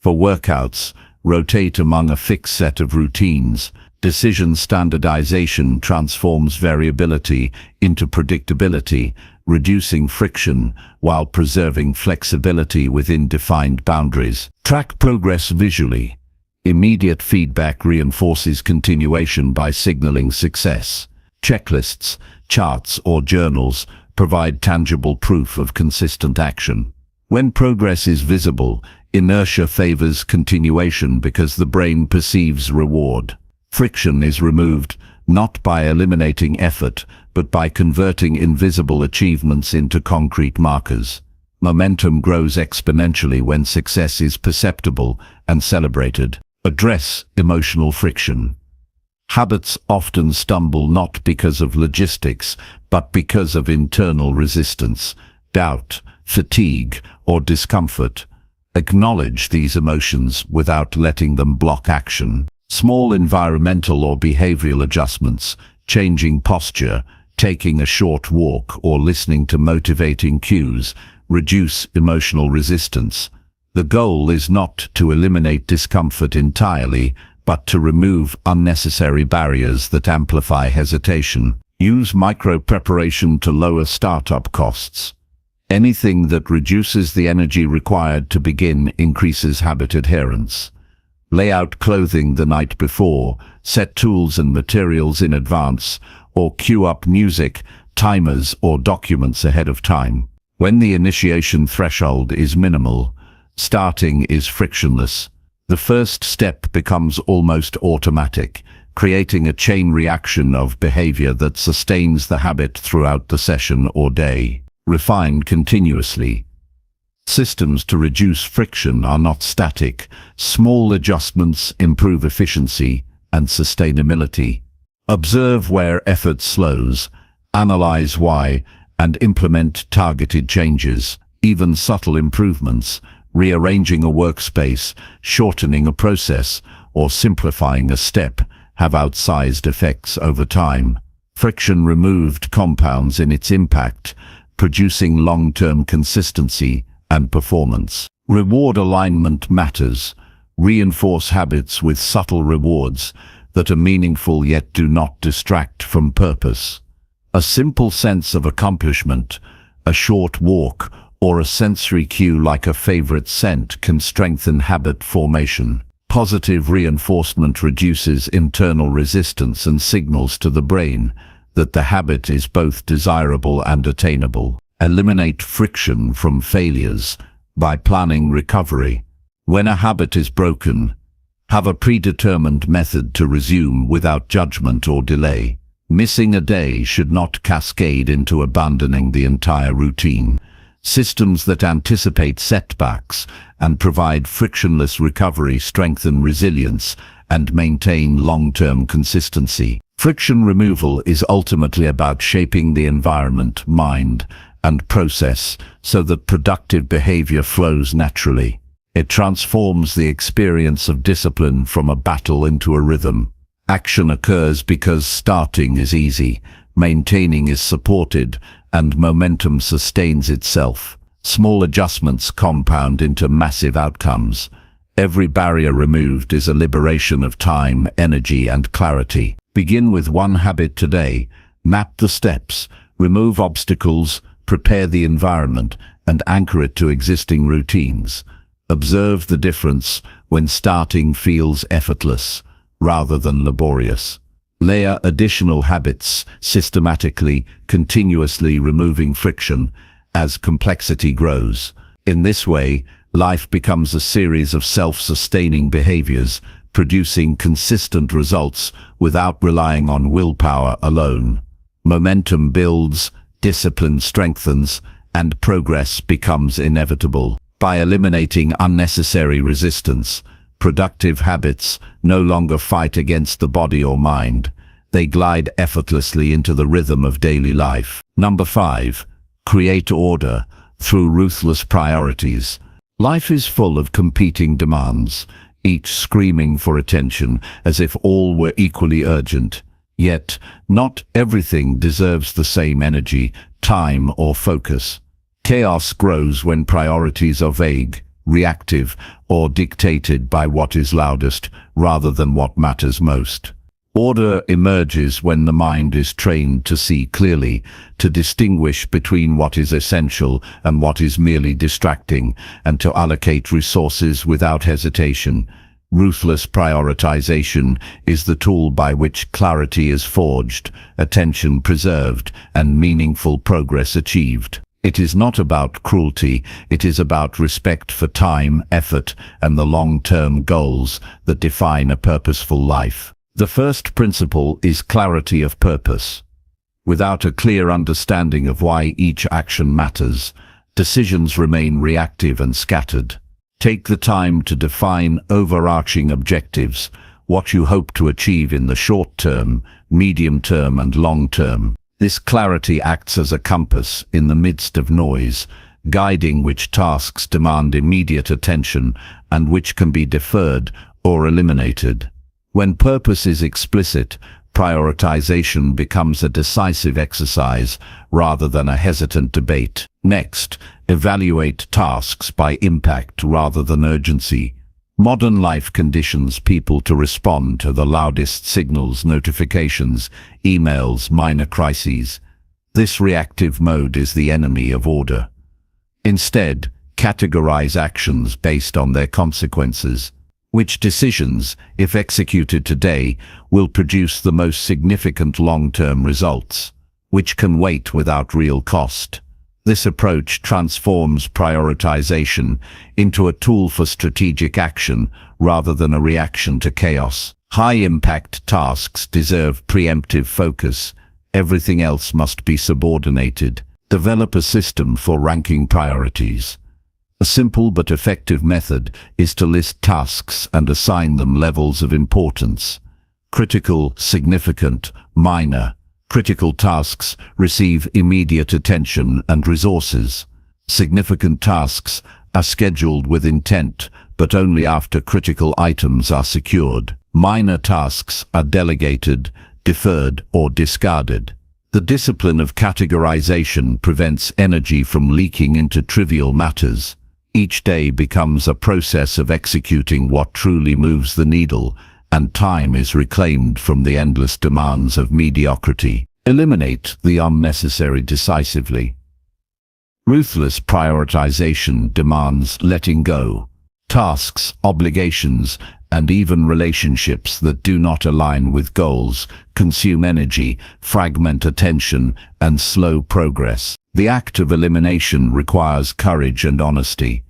For workouts, rotate among a fixed set of routines. Decision standardization transforms variability into predictability, reducing friction while preserving flexibility within defined boundaries. Track progress visually. Immediate feedback reinforces continuation by signaling success. Checklists, charts, or journals provide tangible proof of consistent action. When progress is visible, inertia favors continuation because the brain perceives reward. Friction is removed not by eliminating effort, but by converting invisible achievements into concrete markers. Momentum grows exponentially when success is perceptible and celebrated. Address emotional friction. Habits often stumble not because of logistics, but because of internal resistance, doubt, fatigue, or discomfort. Acknowledge these emotions without letting them block action. Small environmental or behavioral adjustments, changing posture, taking a short walk, or listening to motivating cues, reduce emotional resistance. The goal is not to eliminate discomfort entirely, but to remove unnecessary barriers that amplify hesitation. Use micro-preparation to lower startup costs. Anything that reduces the energy required to begin increases habit adherence. Lay out clothing the night before, set tools and materials in advance, or queue up music, timers, or documents ahead of time. When the initiation threshold is minimal, starting is frictionless. The first step becomes almost automatic, creating a chain reaction of behavior that sustains the habit throughout the session or day. Refine continuously. Systems to reduce friction are not static. Small adjustments improve efficiency and sustainability. Observe where effort slows, analyze why, and implement targeted changes. Even subtle improvements, rearranging a workspace, shortening a process, or simplifying a step, have outsized effects over time. Friction removed compounds in its impact, producing long-term consistency and performance. Reward alignment matters. Reinforce habits with subtle rewards that are meaningful yet do not distract from purpose. A simple sense of accomplishment, a short walk, or a sensory cue like a favorite scent can strengthen habit formation. Positive reinforcement reduces internal resistance and signals to the brain that the habit is both desirable and attainable. Eliminate friction from failures by planning recovery. When a habit is broken, have a predetermined method to resume without judgment or delay. Missing a day should not cascade into abandoning the entire routine. Systems that anticipate setbacks and provide frictionless recovery strengthen resilience and maintain long-term consistency. Friction removal is ultimately about shaping the environment, mind, and process so that productive behavior flows naturally. It transforms the experience of discipline from a battle into a rhythm. Action occurs because starting is easy, maintaining is supported, and momentum sustains itself. Small adjustments compound into massive outcomes. Every barrier removed is a liberation of time, energy, and clarity. Begin with one habit today. Map the steps, remove obstacles, prepare the environment, and anchor it to existing routines. Observe the difference when starting feels effortless rather than laborious. Layer additional habits systematically, continuously removing friction as complexity grows. In this way, life becomes a series of self-sustaining behaviors, producing consistent results without relying on willpower alone. Momentum builds, discipline strengthens, and progress becomes inevitable. By eliminating unnecessary resistance, productive habits no longer fight against the body or mind. They glide effortlessly into the rhythm of daily life. Number 5. Create order through ruthless priorities. Life is full of competing demands, each screaming for attention as if all were equally urgent. Yet, not everything deserves the same energy, time, or focus. Chaos grows when priorities are vague, reactive, or dictated by what is loudest rather than what matters most. Order emerges when the mind is trained to see clearly, to distinguish between what is essential and what is merely distracting, and to allocate resources without hesitation. Ruthless prioritization is the tool by which clarity is forged, attention preserved, and meaningful progress achieved. It is not about cruelty, it is about respect for time, effort, and the long-term goals that define a purposeful life. The first principle is clarity of purpose. Without a clear understanding of why each action matters, decisions remain reactive and scattered. Take the time to define overarching objectives, what you hope to achieve in the short term, medium term, and long term. This clarity acts as a compass in the midst of noise, guiding which tasks demand immediate attention and which can be deferred or eliminated. When purpose is explicit, prioritization becomes a decisive exercise rather than a hesitant debate. Next, evaluate tasks by impact rather than urgency. Modern life conditions people to respond to the loudest signals, notifications, emails, minor crises. This reactive mode is the enemy of order. Instead, categorize actions based on their consequences. Which decisions, if executed today, will produce the most significant long-term results? Which can wait without real cost? This approach transforms prioritization into a tool for strategic action rather than a reaction to chaos. High-impact tasks deserve preemptive focus. Everything else must be subordinated. Develop a system for ranking priorities. A simple but effective method is to list tasks and assign them levels of importance. Critical, significant, minor. Critical tasks receive immediate attention and resources. Significant tasks are scheduled with intent, but only after critical items are secured. Minor tasks are delegated, deferred, or discarded. The discipline of categorization prevents energy from leaking into trivial matters. Each day becomes a process of executing what truly moves the needle, and time is reclaimed from the endless demands of mediocrity. Eliminate the unnecessary decisively. Ruthless prioritization demands letting go. Tasks, obligations, and even relationships that do not align with goals consume energy, fragment attention, and slow progress. The act of elimination requires courage and honesty.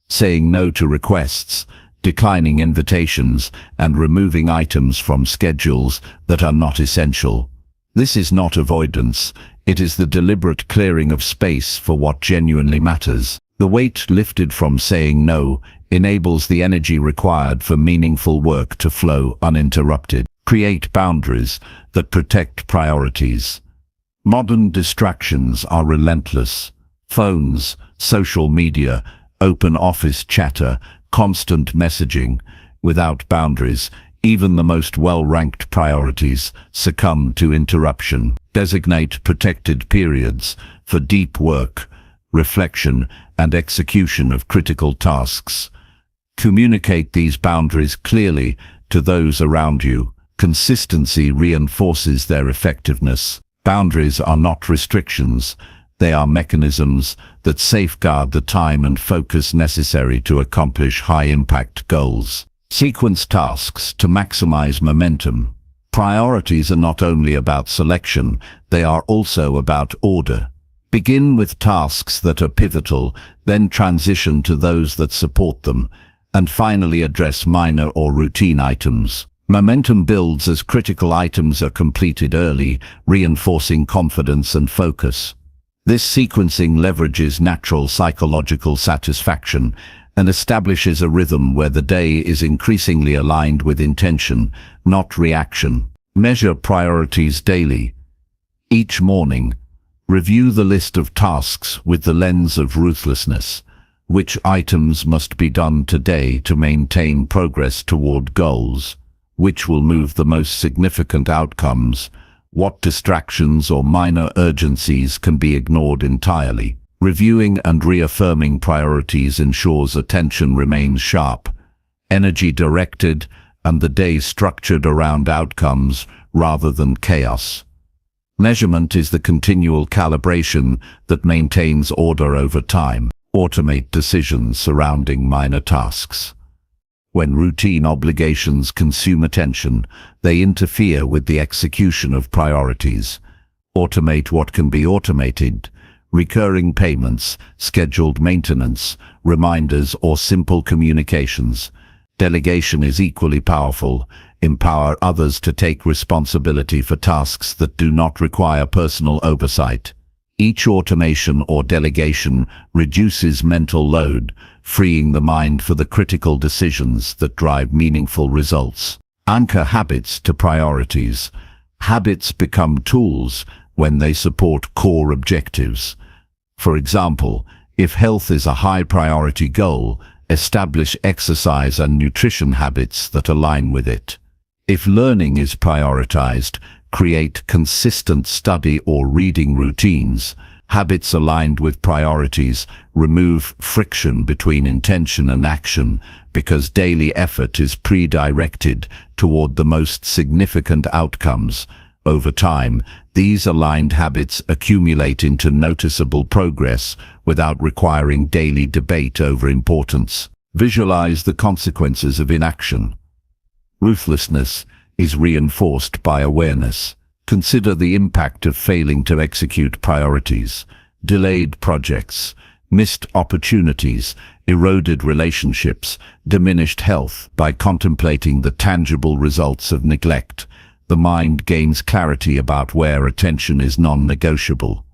Saying no to requests, declining invitations, and removing items from schedules that are not essential. This is not avoidance, it is the deliberate clearing of space for what genuinely matters. The weight lifted from saying no enables the energy required for meaningful work to flow uninterrupted. Create boundaries that protect priorities. Modern distractions are relentless. Phones, social media, open office chatter, constant messaging. Without boundaries, even the most well-ranked priorities succumb to interruption. Designate protected periods for deep work, reflection, and execution of critical tasks. Communicate these boundaries clearly to those around you. Consistency reinforces their effectiveness. Boundaries are not restrictions. They are mechanisms that safeguard the time and focus necessary to accomplish high-impact goals. Sequence tasks to maximize momentum. Priorities are not only about selection, they are also about order. Begin with tasks that are pivotal, then transition to those that support them, and finally address minor or routine items. Momentum builds as critical items are completed early, reinforcing confidence and focus. This sequencing leverages natural psychological satisfaction and establishes a rhythm where the day is increasingly aligned with intention, not reaction. Measure priorities daily. Each morning, review the list of tasks with the lens of ruthlessness. Which items must be done today to maintain progress toward goals? Which will move the most significant outcomes? What distractions or minor urgencies can be ignored entirely? Reviewing and reaffirming priorities ensures attention remains sharp, energy directed, and the day structured around outcomes rather than chaos. Measurement is the continual calibration that maintains order over time. Automate decisions surrounding minor tasks. When routine obligations consume attention, they interfere with the execution of priorities. Automate what can be automated. Recurring payments, scheduled maintenance, reminders, or simple communications. Delegation is equally powerful. empower others to take responsibility for tasks that do not require personal oversight. Each automation or delegation reduces mental load, freeing the mind for the critical decisions that drive meaningful results. Anchor habits to priorities. Habits become tools when they support core objectives. For example, if health is a high priority goal, establish exercise and nutrition habits that align with it. If learning is prioritized, create consistent study or reading routines. Habits aligned with priorities remove friction between intention and action because daily effort is pre-directed toward the most significant outcomes. Over time, these aligned habits accumulate into noticeable progress without requiring daily debate over importance. Visualize the consequences of inaction. Ruthlessness is reinforced by awareness. Consider the impact of failing to execute priorities, delayed projects, missed opportunities, eroded relationships, diminished health. By contemplating the tangible results of neglect, the mind gains clarity about where attention is non-negotiable.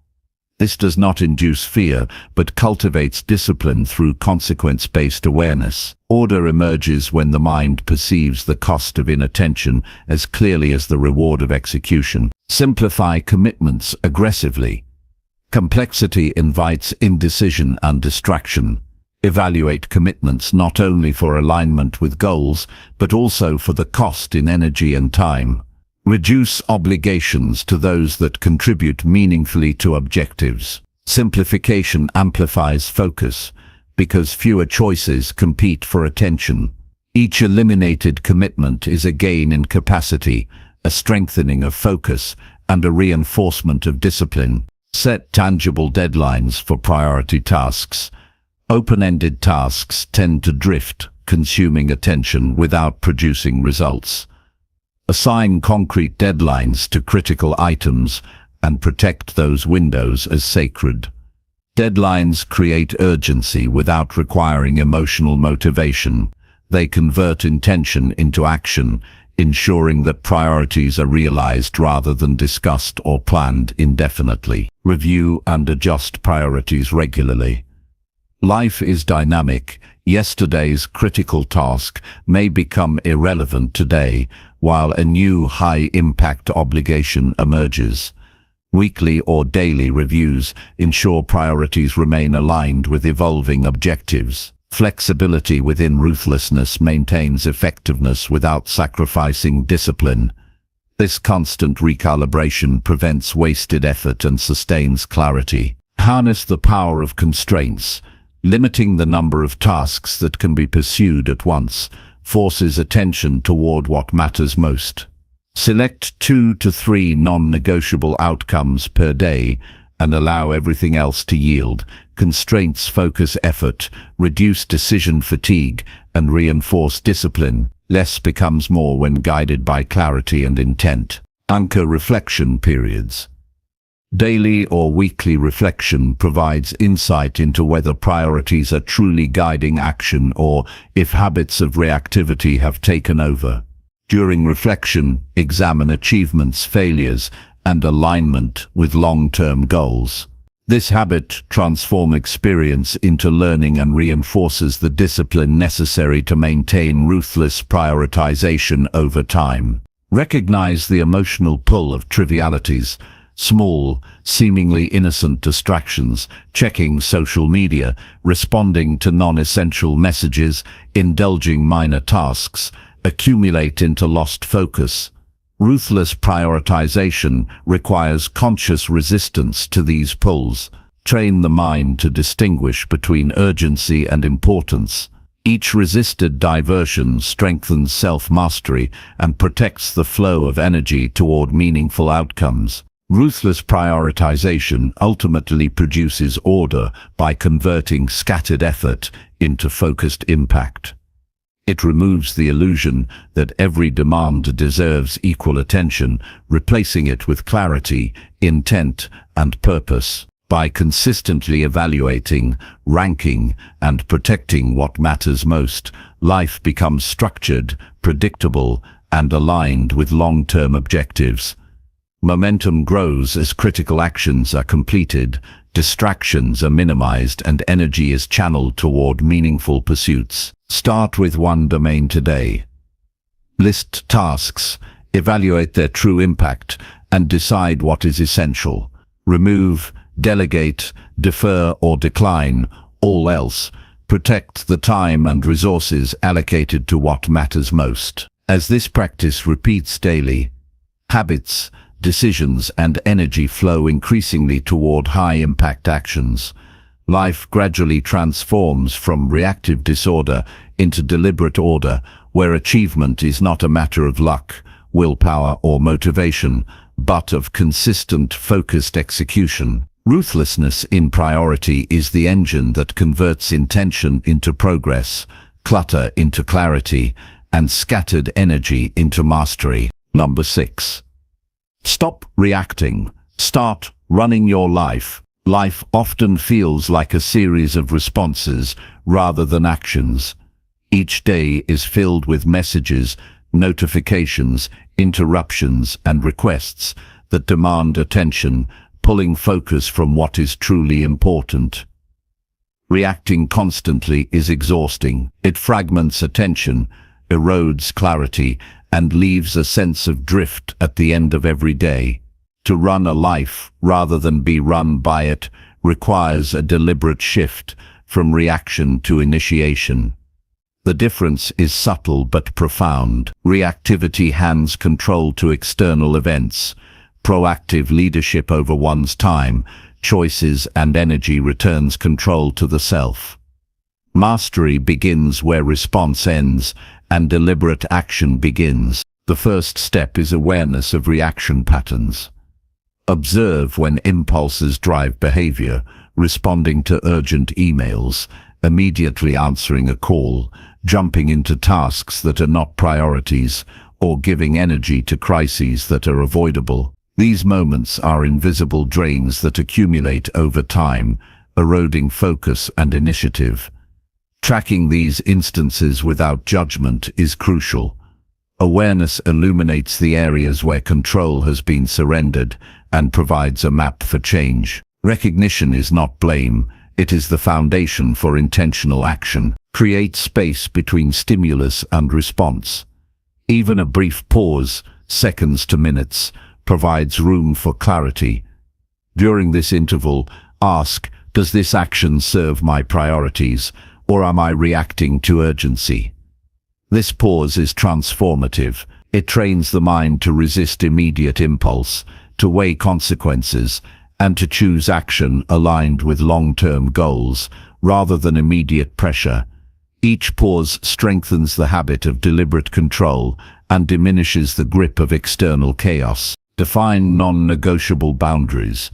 This does not induce fear, but cultivates discipline through consequence-based awareness. Order emerges when the mind perceives the cost of inattention as clearly as the reward of execution. Simplify commitments aggressively. Complexity invites indecision and distraction. Evaluate commitments not only for alignment with goals, but also for the cost in energy and time. Reduce obligations to those that contribute meaningfully to objectives. Simplification amplifies focus, because fewer choices compete for attention. Each eliminated commitment is a gain in capacity, a strengthening of focus, and a reinforcement of discipline. Set tangible deadlines for priority tasks. Open-ended tasks tend to drift, consuming attention without producing results. Assign concrete deadlines to critical items and protect those windows as sacred. Deadlines create urgency without requiring emotional motivation. They convert intention into action, ensuring that priorities are realized rather than discussed or planned indefinitely. Review and adjust priorities regularly. Life is dynamic. Yesterday's critical task may become irrelevant today, while a new high-impact obligation emerges. Weekly or daily reviews ensure priorities remain aligned with evolving objectives. Flexibility within ruthlessness maintains effectiveness without sacrificing discipline. This constant recalibration prevents wasted effort and sustains clarity. Harness the power of constraints. Limiting the number of tasks that can be pursued at once forces attention toward what matters most. Select 2 to 3 non-negotiable outcomes per day and allow everything else to yield. Constraints focus effort, reduce decision fatigue, and reinforce discipline. Less becomes more when guided by clarity and intent. Anchor reflection periods. Daily or weekly reflection provides insight into whether priorities are truly guiding action or if habits of reactivity have taken over. During reflection, examine achievements, failures, and alignment with long-term goals. This habit transforms experience into learning and reinforces the discipline necessary to maintain ruthless prioritization over time. Recognize the emotional pull of trivialities. Small, seemingly innocent distractions, checking social media, responding to non-essential messages, indulging minor tasks, accumulate into lost focus. Ruthless prioritization requires conscious resistance to these pulls. Train the mind to distinguish between urgency and importance. Each resisted diversion strengthens self-mastery and protects the flow of energy toward meaningful outcomes. Ruthless prioritization ultimately produces order by converting scattered effort into focused impact. It removes the illusion that every demand deserves equal attention, replacing it with clarity, intent, and purpose. By consistently evaluating, ranking, and protecting what matters most, life becomes structured, predictable, and aligned with long-term objectives. Momentum grows as critical actions are completed, distractions are minimized, and energy is channeled toward meaningful pursuits. Start with one domain today. List tasks, evaluate their true impact, and decide what is essential. Remove, delegate, defer, or decline all else. Protect the time and resources allocated to what matters most. As this practice repeats daily, habits, decisions, and energy flow increasingly toward high-impact actions. Life gradually transforms from reactive disorder into deliberate order, where achievement is not a matter of luck, willpower, or motivation, but of consistent, focused execution. Ruthlessness in priority is the engine that converts intention into progress, clutter into clarity, and scattered energy into mastery. Number 6. Stop reacting. Start running your life. Life often feels like a series of responses rather than actions. Each day is filled with messages, notifications, interruptions, and requests that demand attention, pulling focus from what is truly important. Reacting constantly is exhausting. It fragments attention, erodes clarity, and leaves a sense of drift at the end of every day. To run a life, rather than be run by it, requires a deliberate shift from reaction to initiation. The difference is subtle but profound. Reactivity hands control to external events. Proactive leadership over one's time, choices, and energy returns control to the self. Mastery begins where response ends, and deliberate action begins. The first step is awareness of reaction patterns. Observe when impulses drive behavior, responding to urgent emails, immediately answering a call, jumping into tasks that are not priorities, or giving energy to crises that are avoidable. These moments are invisible drains that accumulate over time, eroding focus and initiative. Tracking these instances without judgment is crucial. Awareness illuminates the areas where control has been surrendered and provides a map for change. Recognition is not blame, it is the foundation for intentional action. Create space between stimulus and response. Even a brief pause, seconds to minutes, provides room for clarity. During this interval, ask, does this action serve my priorities, or am I reacting to urgency? This pause is transformative. It trains the mind to resist immediate impulse, to weigh consequences, and to choose action aligned with long-term goals, rather than immediate pressure. Each pause strengthens the habit of deliberate control and diminishes the grip of external chaos. Define non-negotiable boundaries.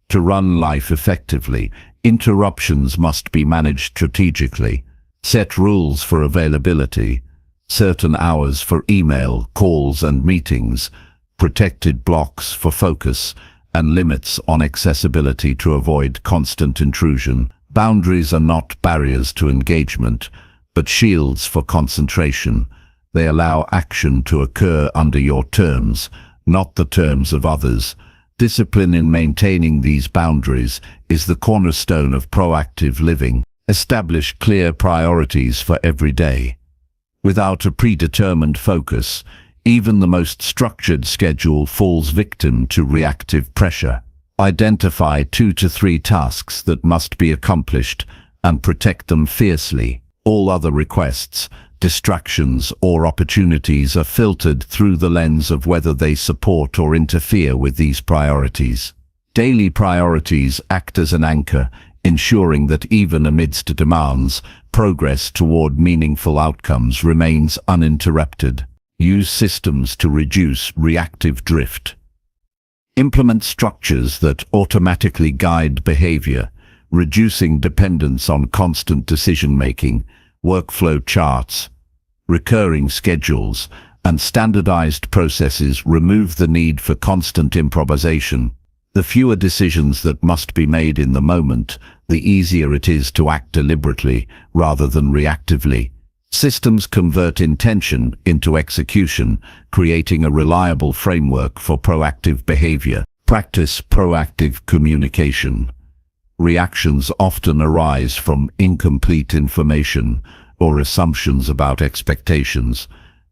To run life effectively, interruptions must be managed strategically. Set rules for availability, certain hours for email, calls, and meetings, protected blocks for focus, and limits on accessibility to avoid constant intrusion. Boundaries are not barriers to engagement, but shields for concentration. They allow action to occur under your terms, not the terms of others. Discipline in maintaining these boundaries is the cornerstone of proactive living. Establish clear priorities for every day. Without a predetermined focus, even the most structured schedule falls victim to reactive pressure. Identify 2 to 3 tasks that must be accomplished and protect them fiercely. All other requests, distractions, or opportunities are filtered through the lens of whether they support or interfere with these priorities. Daily priorities act as an anchor, ensuring that even amidst demands, progress toward meaningful outcomes remains uninterrupted. Use systems to reduce reactive drift. Implement structures that automatically guide behavior, reducing dependence on constant decision-making. Workflow charts, recurring schedules, and standardized processes remove the need for constant improvisation. The fewer decisions that must be made in the moment, the easier it is to act deliberately rather than reactively. Systems convert intention into execution, creating a reliable framework for proactive behavior. Practice proactive communication. Reactions often arise from incomplete information or assumptions about expectations.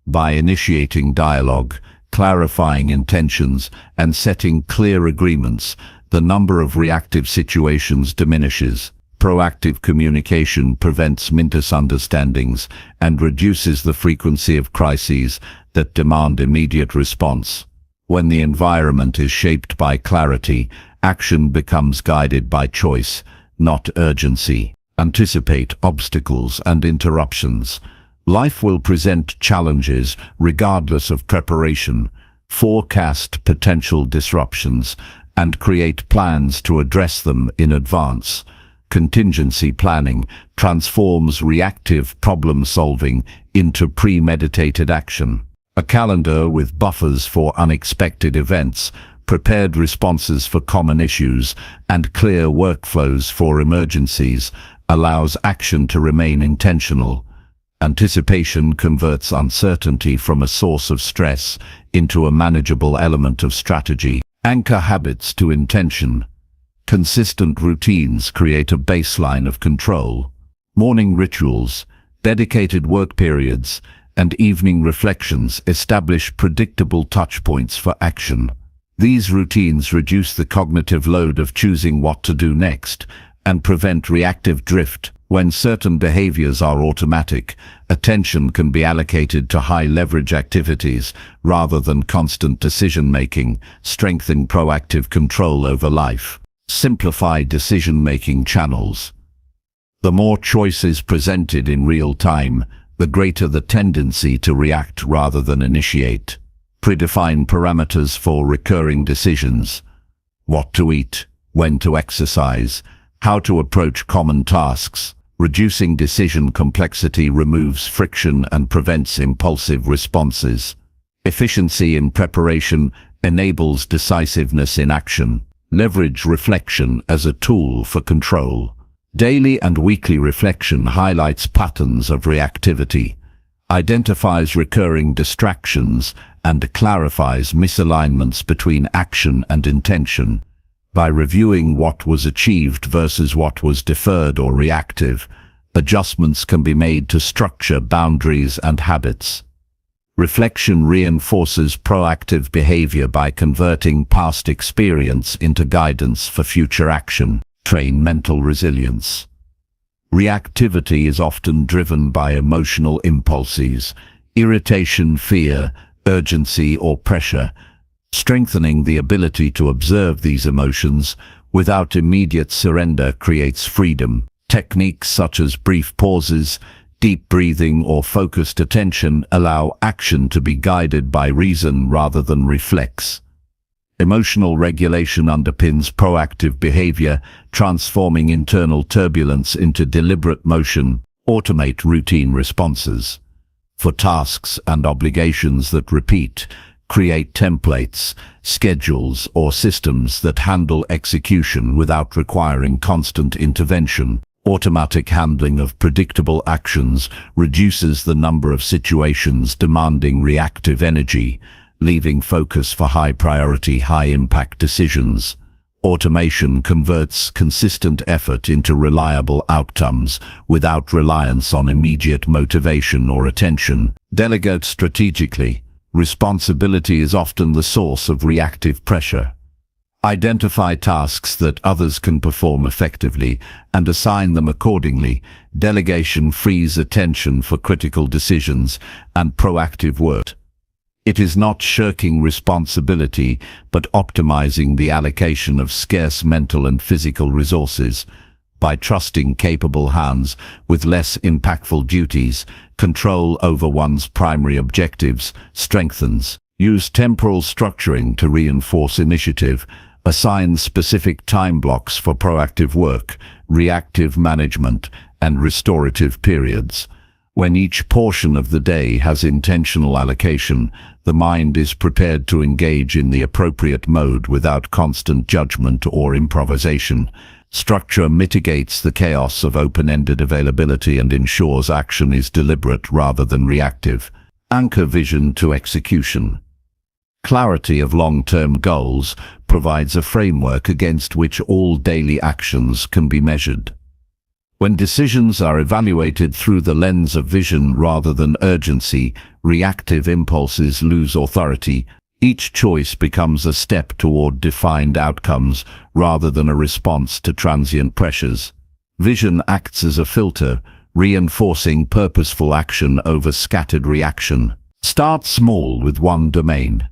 By initiating dialogue, clarifying intentions, and setting clear agreements, the number of reactive situations diminishes. Proactive communication prevents misunderstandings and reduces the frequency of crises that demand immediate response. When the environment is shaped by clarity, action becomes guided by choice, not urgency. Anticipate obstacles and interruptions. Life will present challenges regardless of preparation. Forecast potential disruptions and create plans to address them in advance. Contingency planning transforms reactive problem-solving into premeditated action. A calendar with buffers for unexpected events, prepared responses for common issues, and clear workflows for emergencies allows action to remain intentional. Anticipation converts uncertainty from a source of stress into a manageable element of strategy. Anchor habits to intention. Consistent routines create a baseline of control. Morning rituals, dedicated work periods, and evening reflections establish predictable touchpoints for action. These routines reduce the cognitive load of choosing what to do next and prevent reactive drift. When certain behaviors are automatic, attention can be allocated to high-leverage activities rather than constant decision-making, strengthening proactive control over life. Simplify decision-making channels. The more choices presented in real time, the greater the tendency to react rather than initiate. Predefine parameters for recurring decisions. What to eat, when to exercise, how to approach common tasks. Reducing decision complexity removes friction and prevents impulsive responses. Efficiency in preparation enables decisiveness in action. Leverage reflection as a tool for control. Daily and weekly reflection highlights patterns of reactivity, identifies recurring distractions, and clarifies misalignments between action and intention. By reviewing what was achieved versus what was deferred or reactive, adjustments can be made to structure, boundaries, and habits. Reflection reinforces proactive behavior by converting past experience into guidance for future action. Train mental resilience. Reactivity is often driven by emotional impulses, irritation, fear, urgency, or pressure. Strengthening the ability to observe these emotions without immediate surrender creates freedom. Techniques such as brief pauses, deep breathing, or focused attention allow action to be guided by reason rather than reflex. Emotional regulation underpins proactive behavior, transforming internal turbulence into deliberate motion. Automate routine responses. For tasks and obligations that repeat, create templates, schedules, or systems that handle execution without requiring constant intervention. Automatic handling of predictable actions reduces the number of situations demanding reactive energy, leaving focus for high-priority, high-impact decisions. Automation converts consistent effort into reliable outcomes without reliance on immediate motivation or attention. Delegate strategically. Responsibility is often the source of reactive pressure. Identify tasks that others can perform effectively and assign them accordingly. Delegation frees attention for critical decisions and proactive work. It is not shirking responsibility, but optimizing the allocation of scarce mental and physical resources. By trusting capable hands with less impactful duties, control over one's primary objectives strengthens. Use temporal structuring to reinforce initiative. Assign specific time blocks for proactive work, reactive management, and restorative periods. When each portion of the day has intentional allocation, the mind is prepared to engage in the appropriate mode without constant judgment or improvisation. Structure mitigates the chaos of open-ended availability and ensures action is deliberate rather than reactive. Anchor vision to execution. Clarity of long-term goals provides a framework against which all daily actions can be measured. When decisions are evaluated through the lens of vision rather than urgency, reactive impulses lose authority. Each choice becomes a step toward defined outcomes rather than a response to transient pressures. Vision acts as a filter, reinforcing purposeful action over scattered reaction. Start small with one domain.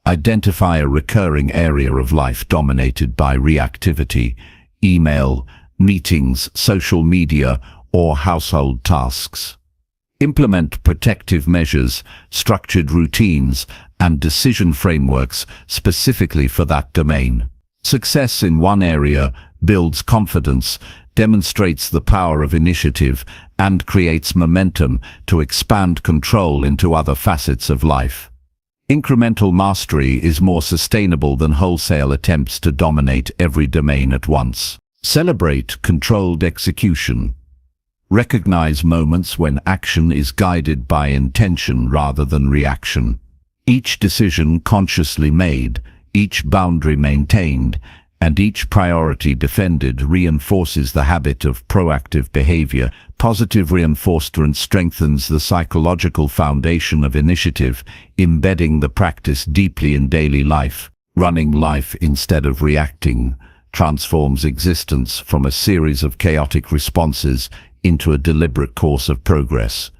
Identify a recurring area of life dominated by reactivity: email, meetings, social media, or household tasks. Implement protective measures, structured routines, and decision frameworks specifically for that domain. Success in one area builds confidence, demonstrates the power of initiative, and creates momentum to expand control into other facets of life. Incremental mastery is more sustainable than wholesale attempts to dominate every domain at once. Celebrate controlled execution. Recognize moments when action is guided by intention rather than reaction. Each decision consciously made, each boundary maintained, and each priority defended reinforces the habit of proactive behavior. Positive reinforcement strengthens the psychological foundation of initiative, embedding the practice deeply in daily life. Running life instead of reacting transforms existence from a series of chaotic responses into a deliberate course of progress.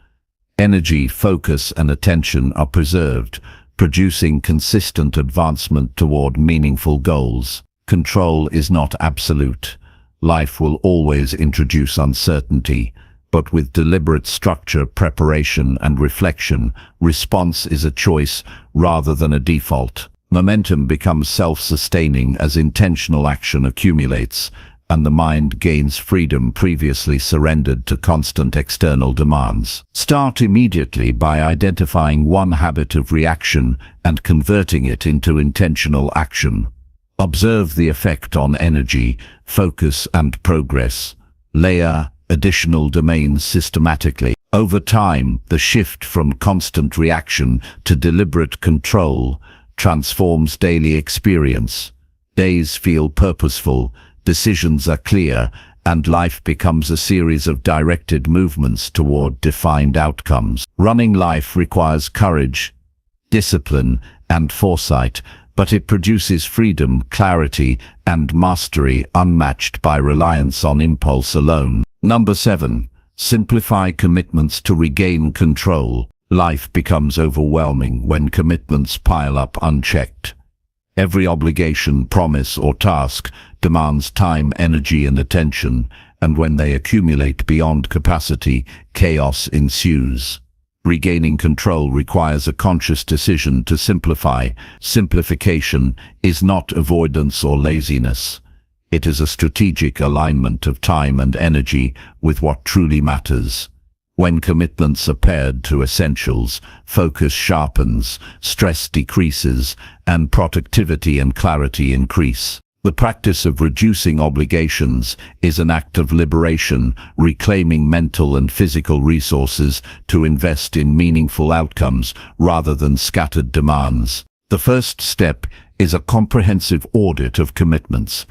Energy, focus, and attention are preserved, producing consistent advancement toward meaningful goals. Control is not absolute. Life will always introduce uncertainty, but with deliberate structure, preparation, and reflection, response is a choice rather than a default. Momentum becomes self-sustaining as intentional action accumulates, and the mind gains freedom previously surrendered to constant external demands. Start immediately by identifying one habit of reaction and converting it into intentional action. Observe the effect on energy, focus, and progress. Layer additional domains systematically. Over time, the shift from constant reaction to deliberate control transforms daily experience. Days feel purposeful, decisions are clear, and life becomes a series of directed movements toward defined outcomes. Running life requires courage, discipline, and foresight, but it produces freedom, clarity, and mastery unmatched by reliance on impulse alone. Number 7. Simplify commitments to regain control. Life becomes overwhelming when commitments pile up unchecked. Every obligation, promise, or task demands time, energy, and attention, and when they accumulate beyond capacity, chaos ensues. Regaining control requires a conscious decision to simplify. Simplification is not avoidance or laziness. It is a strategic alignment of time and energy with what truly matters. When commitments are paired to essentials, focus sharpens, stress decreases, and productivity and clarity increase. The practice of reducing obligations is an act of liberation, reclaiming mental and physical resources to invest in meaningful outcomes rather than scattered demands. The first step is a comprehensive audit of commitments.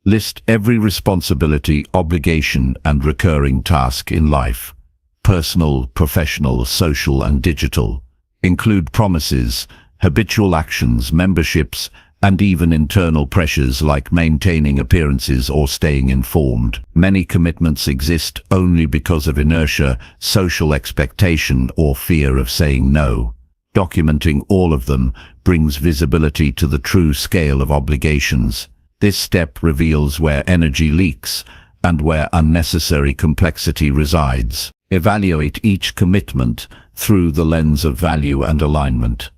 List every responsibility, obligation, and recurring task in life: personal, professional, social, and digital. Include promises, habitual actions, memberships, and even internal pressures like maintaining appearances or staying informed. Many commitments exist only because of inertia, social expectation, or fear of saying no. Documenting all of them brings visibility to the true scale of obligations. This step reveals where energy leaks and where unnecessary complexity resides. Evaluate each commitment through the lens of value and alignment.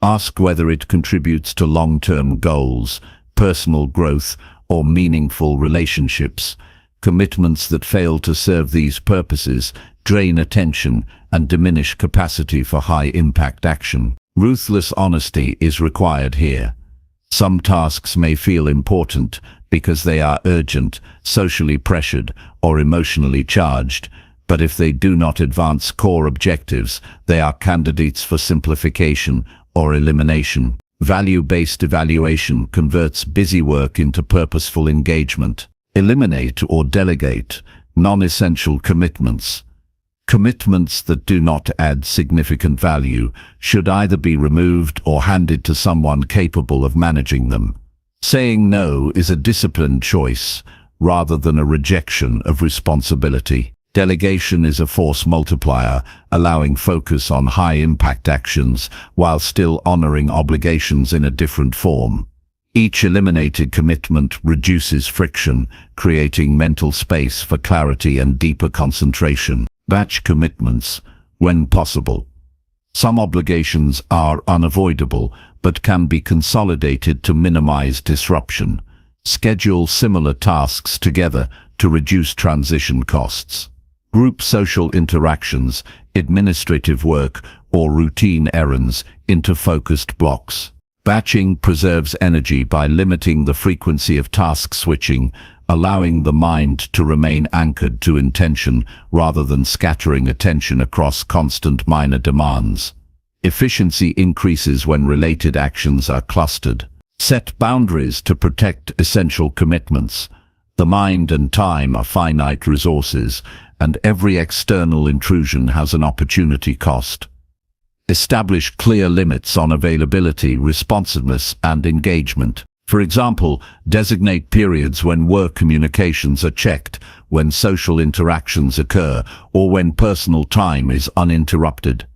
Ask whether it contributes to long-term goals, personal growth, or meaningful relationships. Commitments that fail to serve these purposes drain attention and diminish capacity for high-impact action. Ruthless honesty is required here. Some tasks may feel important, because they are urgent, socially pressured, or emotionally charged. But if they do not advance core objectives, they are candidates for simplification or elimination. Value-based evaluation converts busy work into purposeful engagement. Eliminate or delegate non-essential commitments. Commitments that do not add significant value should either be removed or handed to someone capable of managing them. Saying no is a disciplined choice rather than a rejection of responsibility. Delegation is a force multiplier, allowing focus on high-impact actions while still honoring obligations in a different form. Each eliminated commitment reduces friction, creating mental space for clarity and deeper concentration. Batch commitments, when possible. Some obligations are unavoidable, but can be consolidated to minimize disruption. Schedule similar tasks together to reduce transition costs. Group social interactions, administrative work, or routine errands into focused blocks. Batching preserves energy by limiting the frequency of task switching, allowing the mind to remain anchored to intention rather than scattering attention across constant minor demands. Efficiency increases when related actions are clustered. Set boundaries to protect essential commitments. The mind and time are finite resources, and every external intrusion has an opportunity cost. Establish clear limits on availability, responsiveness, and engagement. For example, designate periods when work communications are checked, when social interactions occur, or when personal time is uninterrupted.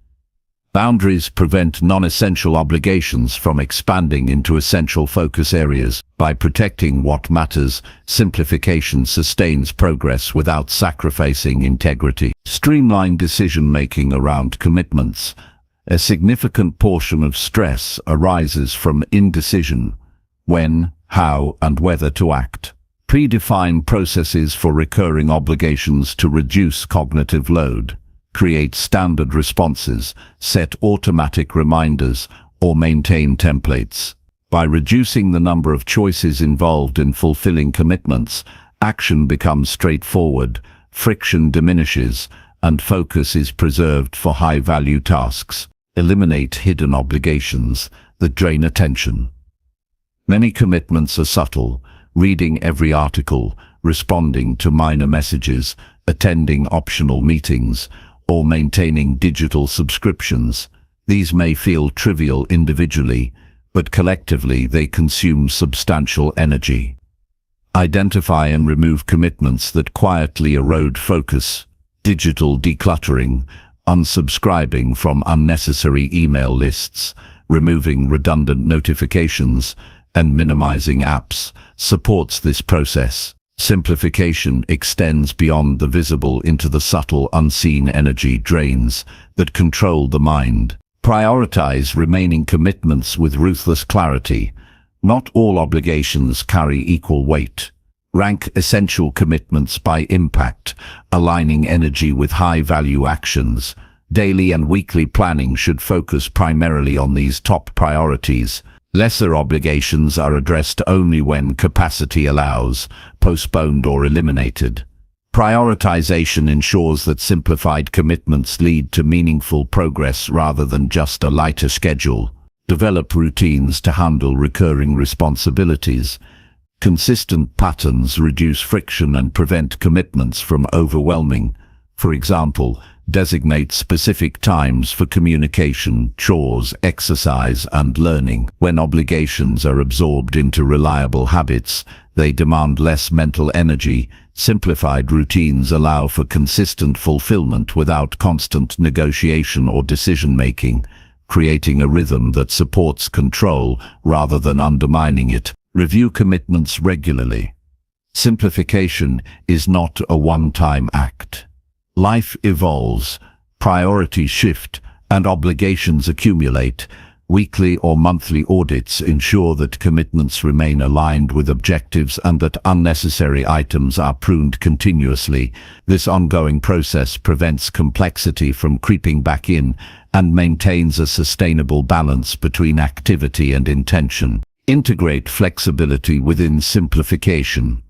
Boundaries prevent non-essential obligations from expanding into essential focus areas. By protecting what matters, simplification sustains progress without sacrificing integrity. Streamline decision-making around commitments. A significant portion of stress arises from indecision: when, how, and whether to act. Predefine processes for recurring obligations to reduce cognitive load. Create standard responses, set automatic reminders, or maintain templates. By reducing the number of choices involved in fulfilling commitments, action becomes straightforward, friction diminishes, and focus is preserved for high-value tasks. Eliminate hidden obligations that drain attention. Many commitments are subtle: reading every article, responding to minor messages, attending optional meetings, or maintaining digital subscriptions. These may feel trivial individually, but collectively they consume substantial energy. Identify and remove commitments that quietly erode focus. Digital decluttering, unsubscribing from unnecessary email lists, removing redundant notifications, and minimizing apps supports this process. Simplification extends beyond the visible into the subtle, unseen energy drains that control the mind. Prioritize remaining commitments with ruthless clarity. Not all obligations carry equal weight. Rank essential commitments by impact, aligning energy with high-value actions. Daily and weekly planning should focus primarily on these top priorities. Lesser obligations are addressed only when capacity allows, postponed or eliminated. Prioritization ensures that simplified commitments lead to meaningful progress rather than just a lighter schedule. Develop routines to handle recurring responsibilities. Consistent patterns reduce friction and prevent commitments from overwhelming. For example, designate specific times for communication, chores, exercise, and learning. When obligations are absorbed into reliable habits, they demand less mental energy. Simplified routines allow for consistent fulfillment without constant negotiation or decision-making, creating a rhythm that supports control rather than undermining it. Review commitments regularly. Simplification is not a one-time act. Life evolves, priorities shift, and obligations accumulate. Weekly or monthly audits ensure that commitments remain aligned with objectives and that unnecessary items are pruned continuously. This ongoing process prevents complexity from creeping back in and maintains a sustainable balance between activity and intention. Integrate flexibility within simplification.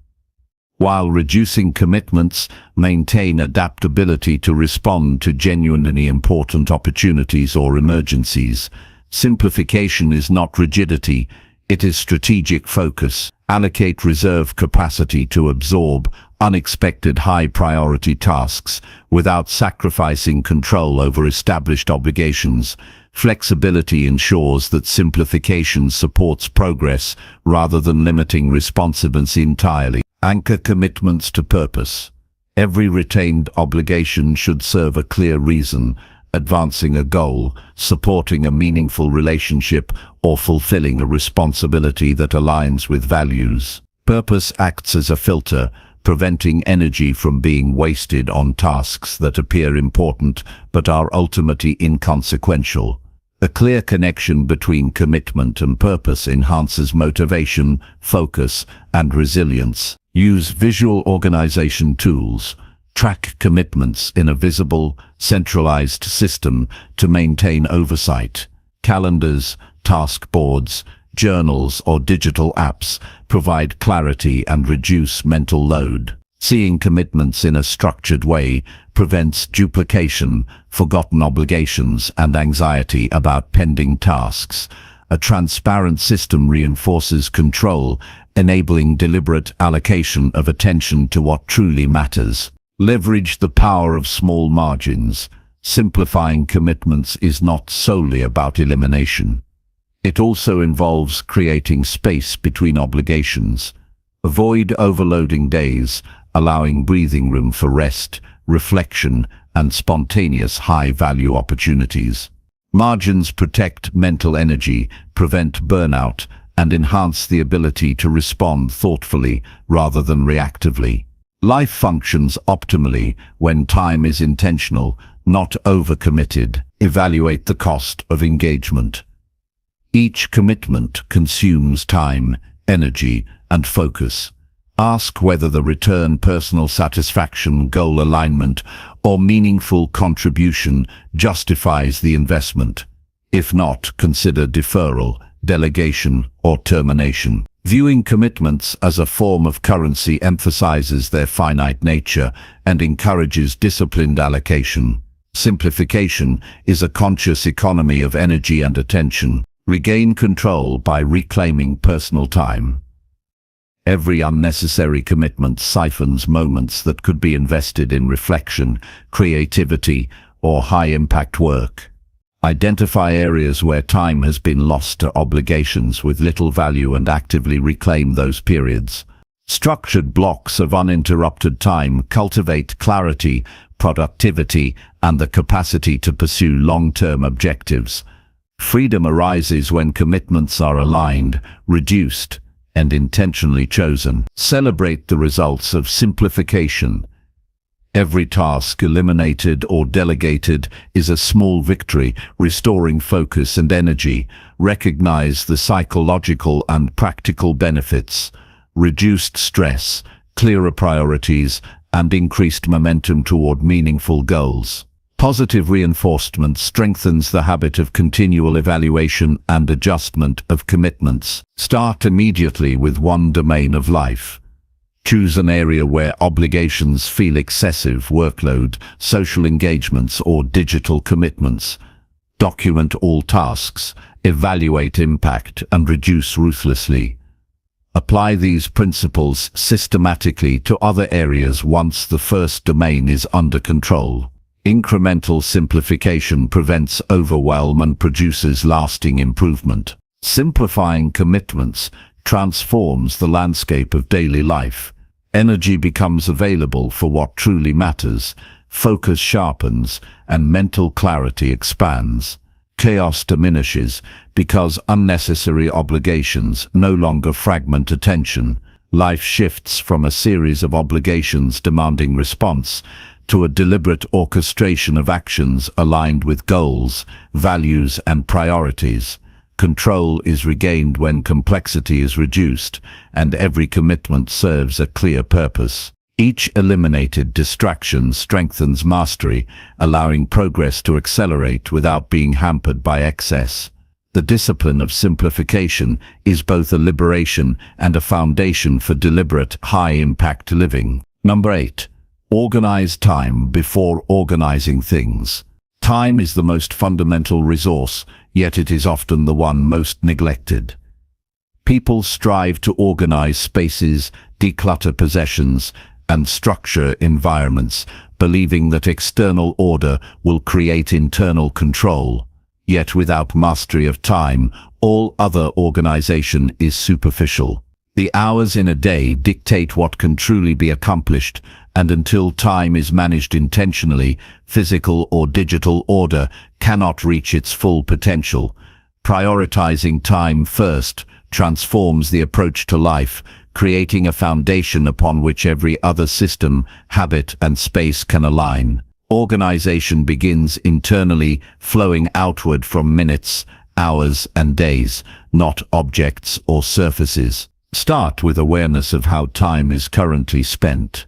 While reducing commitments, maintain adaptability to respond to genuinely important opportunities or emergencies. Simplification is not rigidity, it is strategic focus. Allocate reserve capacity to absorb unexpected high-priority tasks without sacrificing control over established obligations. Flexibility ensures that simplification supports progress rather than limiting responsibility entirely. Anchor commitments to purpose. Every retained obligation should serve a clear reason, advancing a goal, supporting a meaningful relationship, or fulfilling a responsibility that aligns with values. Purpose acts as a filter, preventing energy from being wasted on tasks that appear important but are ultimately inconsequential. A clear connection between commitment and purpose enhances motivation, focus, and resilience. Use visual organization tools. Track commitments in a visible, centralized system to maintain oversight. Calendars, task boards, journals, or digital apps provide clarity and reduce mental load. Seeing commitments in a structured way prevents duplication, forgotten obligations, and anxiety about pending tasks. A transparent system reinforces control, enabling deliberate allocation of attention to what truly matters. Leverage the power of small margins. Simplifying commitments is not solely about elimination. It also involves creating space between obligations. Avoid overloading days, allowing breathing room for rest, reflection, and spontaneous high-value opportunities. Margins protect mental energy, prevent burnout, and enhance the ability to respond thoughtfully rather than reactively. Life functions optimally when time is intentional, not overcommitted. Evaluate the cost of engagement. Each commitment consumes time, energy, and focus. Ask whether the return, personal satisfaction, goal alignment, or meaningful contribution justifies the investment. If not, consider deferral, delegation, or termination. Viewing commitments as a form of currency emphasizes their finite nature and encourages disciplined allocation. Simplification is a conscious economy of energy and attention. Regain control by reclaiming personal time. Every unnecessary commitment siphons moments that could be invested in reflection, creativity, or high-impact work. Identify areas where time has been lost to obligations with little value and actively reclaim those periods. Structured blocks of uninterrupted time cultivate clarity, productivity, and the capacity to pursue long-term objectives. Freedom arises when commitments are aligned, reduced, and intentionally chosen. Celebrate the results of simplification. Every task eliminated or delegated is a small victory, restoring focus and energy. Recognize the psychological and practical benefits. Reduced stress, clearer priorities, and increased momentum toward meaningful goals. Positive reinforcement strengthens the habit of continual evaluation and adjustment of commitments. Start immediately with one domain of life. Choose an area where obligations feel excessive: workload, social engagements, or digital commitments. Document all tasks, evaluate impact, and reduce ruthlessly. Apply these principles systematically to other areas once the first domain is under control. Incremental simplification prevents overwhelm and produces lasting improvement. Simplifying commitments transforms the landscape of daily life. Energy becomes available for what truly matters, focus sharpens, and mental clarity expands. Chaos diminishes because unnecessary obligations no longer fragment attention. Life shifts from a series of obligations demanding response to a deliberate orchestration of actions aligned with goals, values, and priorities. Control is regained when complexity is reduced, and every commitment serves a clear purpose. Each eliminated distraction strengthens mastery, allowing progress to accelerate without being hampered by excess. The discipline of simplification is both a liberation and a foundation for deliberate, high-impact living. Number 8. Organize time before organizing things. Time is the most fundamental resource, yet it is often the one most neglected. People strive to organize spaces, declutter possessions, and structure environments, believing that external order will create internal control. Yet without mastery of time, all other organization is superficial. The hours in a day dictate what can truly be accomplished, and until time is managed intentionally, physical or digital order cannot reach its full potential. Prioritizing time first transforms the approach to life, creating a foundation upon which every other system, habit, and space can align. Organization begins internally, flowing outward from minutes, hours, and days, not objects or surfaces. Start with awareness of how time is currently spent.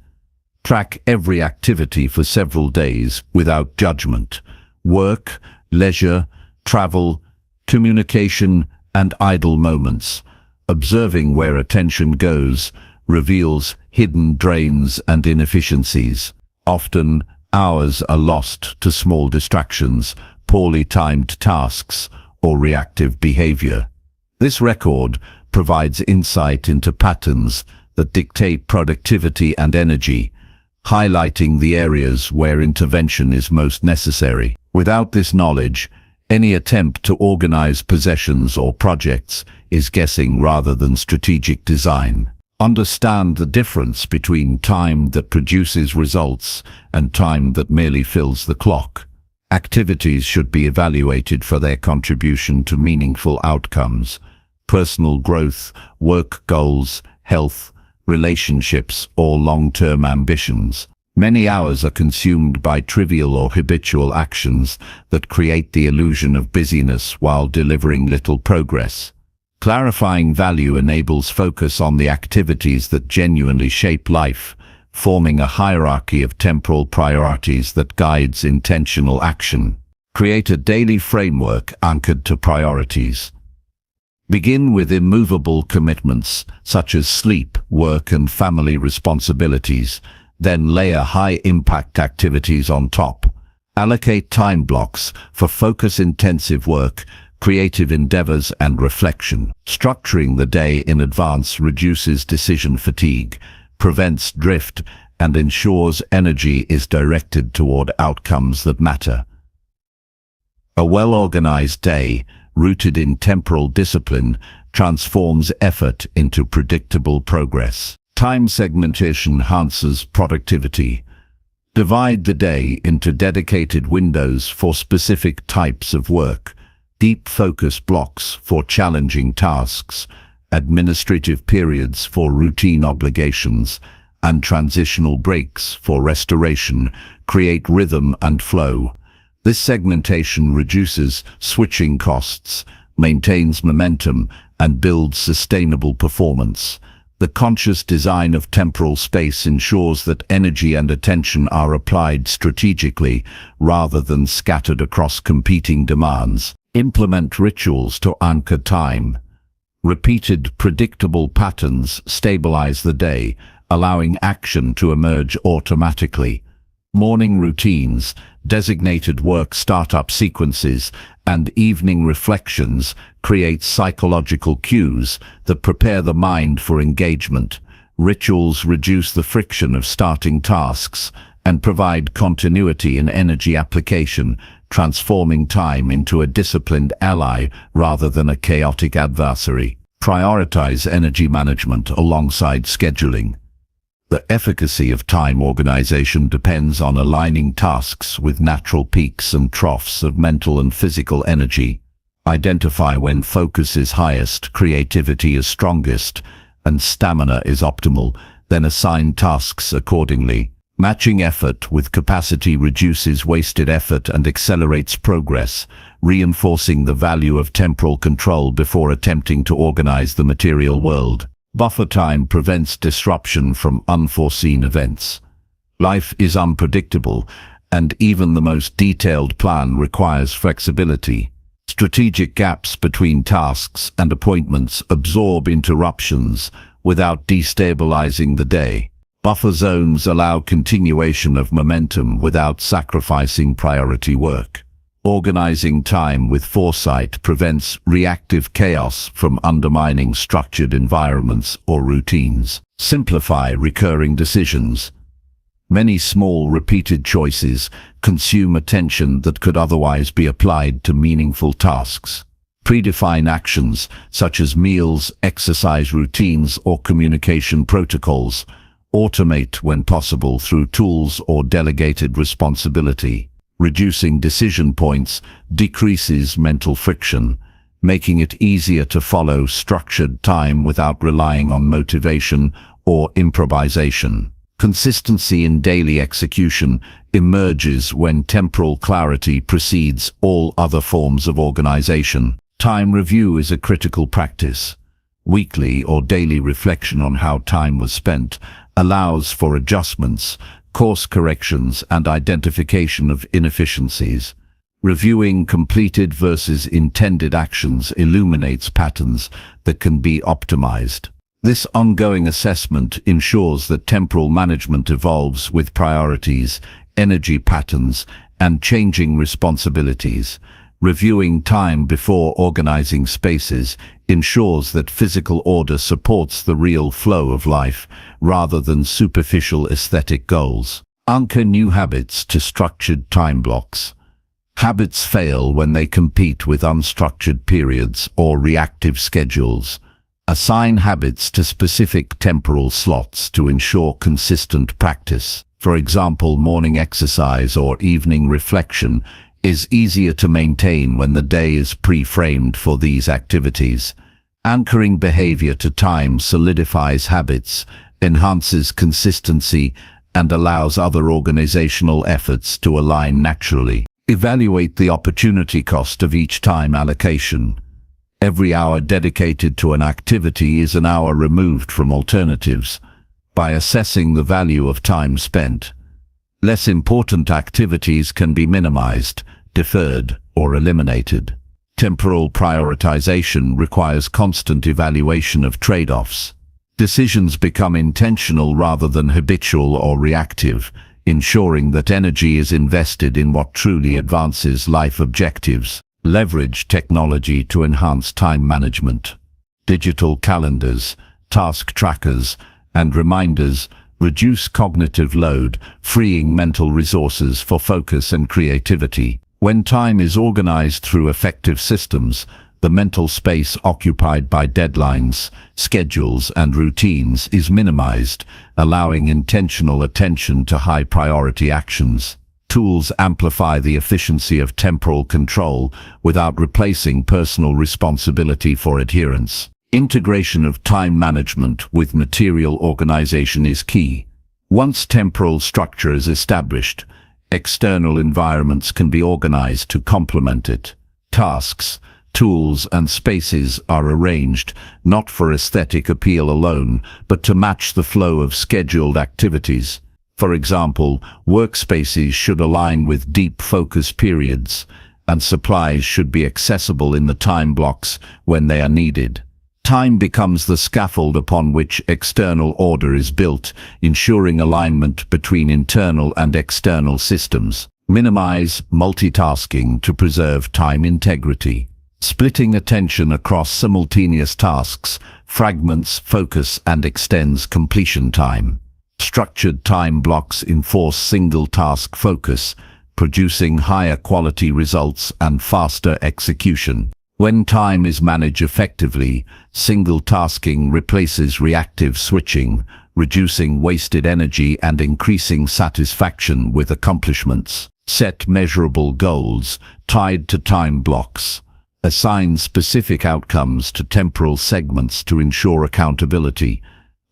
Track every activity for several days without judgment. Work, leisure, travel, communication, and idle moments. Observing where attention goes reveals hidden drains and inefficiencies. Often, hours are lost to small distractions, poorly timed tasks, or reactive behavior. This record provides insight into patterns that dictate productivity and energy, highlighting the areas where intervention is most necessary. Without this knowledge, any attempt to organize possessions or projects is guessing rather than strategic design. Understand the difference between time that produces results and time that merely fills the clock. Activities should be evaluated for their contribution to meaningful outcomes, personal growth, work goals, health, relationships, or long-term ambitions. Many hours are consumed by trivial or habitual actions that create the illusion of busyness while delivering little progress. Clarifying value enables focus on the activities that genuinely shape life, forming a hierarchy of temporal priorities that guides intentional action. Create a daily framework anchored to priorities. Begin with immovable commitments, such as sleep, work, and family responsibilities. Then layer high-impact activities on top. Allocate time blocks for focus-intensive work, creative endeavors, and reflection. Structuring the day in advance reduces decision fatigue, prevents drift, and ensures energy is directed toward outcomes that matter. A well-organized day, rooted in temporal discipline, transforms effort into predictable progress. Time segmentation enhances productivity. Divide the day into dedicated windows for specific types of work, deep focus blocks for challenging tasks, administrative periods for routine obligations, and transitional breaks for restoration. Create rhythm and flow. This segmentation reduces switching costs, maintains momentum, and builds sustainable performance. The conscious design of temporal space ensures that energy and attention are applied strategically rather than scattered across competing demands. Implement rituals to anchor time. Repeated, predictable patterns stabilize the day, allowing action to emerge automatically. Morning routines, designated work startup sequences, and evening reflections create psychological cues that prepare the mind for engagement. Rituals reduce the friction of starting tasks and provide continuity in energy application, transforming time into a disciplined ally rather than a chaotic adversary. Prioritize energy management alongside scheduling. The efficacy of time organization depends on aligning tasks with natural peaks and troughs of mental and physical energy. Identify when focus is highest, creativity is strongest, and stamina is optimal, then assign tasks accordingly. Matching effort with capacity reduces wasted effort and accelerates progress, reinforcing the value of temporal control before attempting to organize the material world. Buffer time prevents disruption from unforeseen events. Life is unpredictable, and even the most detailed plan requires flexibility. Strategic gaps between tasks and appointments absorb interruptions without destabilizing the day. Buffer zones allow continuation of momentum without sacrificing priority work. Organizing time with foresight prevents reactive chaos from undermining structured environments or routines. Simplify recurring decisions. Many small, repeated choices consume attention that could otherwise be applied to meaningful tasks. Predefine actions such as meals, exercise routines, or communication protocols. Automate when possible through tools or delegated responsibility. Reducing decision points decreases mental friction, making it easier to follow structured time without relying on motivation or improvisation. Consistency in daily execution emerges when temporal clarity precedes all other forms of organization. Time review is a critical practice. Weekly or daily reflection on how time was spent allows for adjustments, course corrections, and identification of inefficiencies. Reviewing completed versus intended actions illuminates patterns that can be optimized. This ongoing assessment ensures that temporal management evolves with priorities, energy patterns, and changing responsibilities. Reviewing time before organizing spaces ensures that physical order supports the real flow of life rather than superficial aesthetic goals. Anchor new habits to structured time blocks. Habits fail when they compete with unstructured periods or reactive schedules. Assign habits to specific temporal slots to ensure consistent practice. For example, morning exercise or evening reflection is easier to maintain when the day is pre-framed for these activities. Anchoring behavior to time solidifies habits, enhances consistency, and allows other organizational efforts to align naturally. Evaluate the opportunity cost of each time allocation. Every hour dedicated to an activity is an hour removed from alternatives. By assessing the value of time spent, less important activities can be minimized, deferred, or eliminated. Temporal prioritization requires constant evaluation of trade-offs. Decisions become intentional rather than habitual or reactive, ensuring that energy is invested in what truly advances life objectives. Leverage technology to enhance time management. Digital calendars, task trackers, and reminders reduce cognitive load, freeing mental resources for focus and creativity. When time is organized through effective systems, the mental space occupied by deadlines, schedules, and routines is minimized, allowing intentional attention to high-priority actions. Tools amplify the efficiency of temporal control without replacing personal responsibility for adherence. Integration of time management with material organization is key. Once temporal structure is established, external environments can be organized to complement it. Tasks, tools, and spaces are arranged not for aesthetic appeal alone, but to match the flow of scheduled activities. For example, workspaces should align with deep focus periods, and supplies should be accessible in the time blocks when they are needed. Time becomes the scaffold upon which external order is built, ensuring alignment between internal and external systems. Minimize multitasking to preserve time integrity. Splitting attention across simultaneous tasks fragments focus and extends completion time. Structured time blocks enforce single-task focus, producing higher quality results and faster execution. When time is managed effectively, single-tasking replaces reactive switching, reducing wasted energy and increasing satisfaction with accomplishments. Set measurable goals tied to time blocks. Assign specific outcomes to temporal segments to ensure accountability.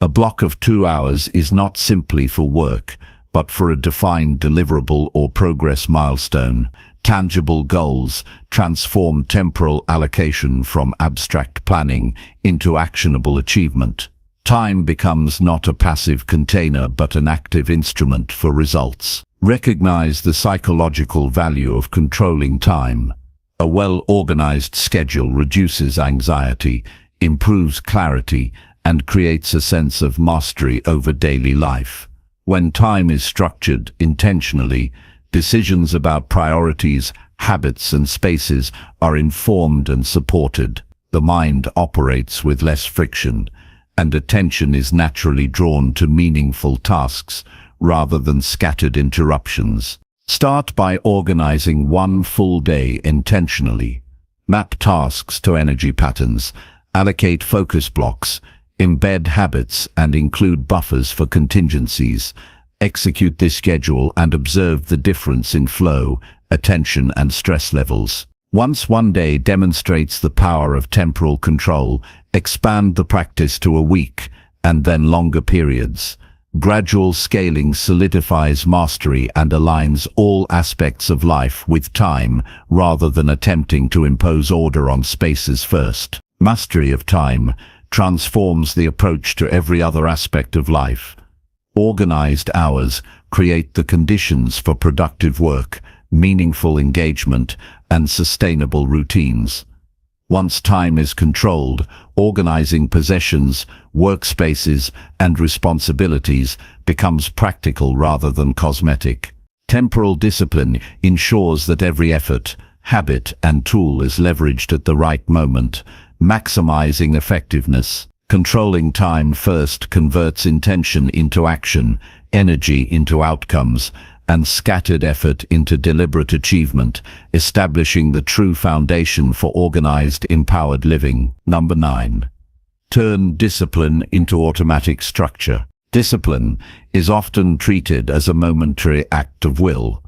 A block of 2 hours is not simply for work, but for a defined deliverable or progress milestone. Tangible goals transform temporal allocation from abstract planning into actionable achievement. Time becomes not a passive container but an active instrument for results. Recognize the psychological value of controlling time. A well-organized schedule reduces anxiety, improves clarity, and creates a sense of mastery over daily life. When time is structured intentionally, decisions about priorities, habits, and spaces are informed and supported. The mind operates with less friction, and attention is naturally drawn to meaningful tasks rather than scattered interruptions. Start by organizing one full day intentionally. Map tasks to energy patterns, allocate focus blocks, embed habits, and include buffers for contingencies. Execute this schedule and observe the difference in flow, attention, and stress levels. Once one day demonstrates the power of temporal control, expand the practice to a week and then longer periods. Gradual scaling solidifies mastery and aligns all aspects of life with time, rather than attempting to impose order on spaces first. Mastery of time transforms the approach to every other aspect of life. Organized hours create the conditions for productive work, meaningful engagement, and sustainable routines. Once time is controlled, organizing possessions, workspaces, and responsibilities becomes practical rather than cosmetic. Temporal discipline ensures that every effort, habit, and tool is leveraged at the right moment, maximizing effectiveness. Controlling time first converts intention into action, energy into outcomes, and scattered effort into deliberate achievement, establishing the true foundation for organized, empowered living. Number 9. Turn discipline into automatic structure. Discipline is often treated as a momentary act of will,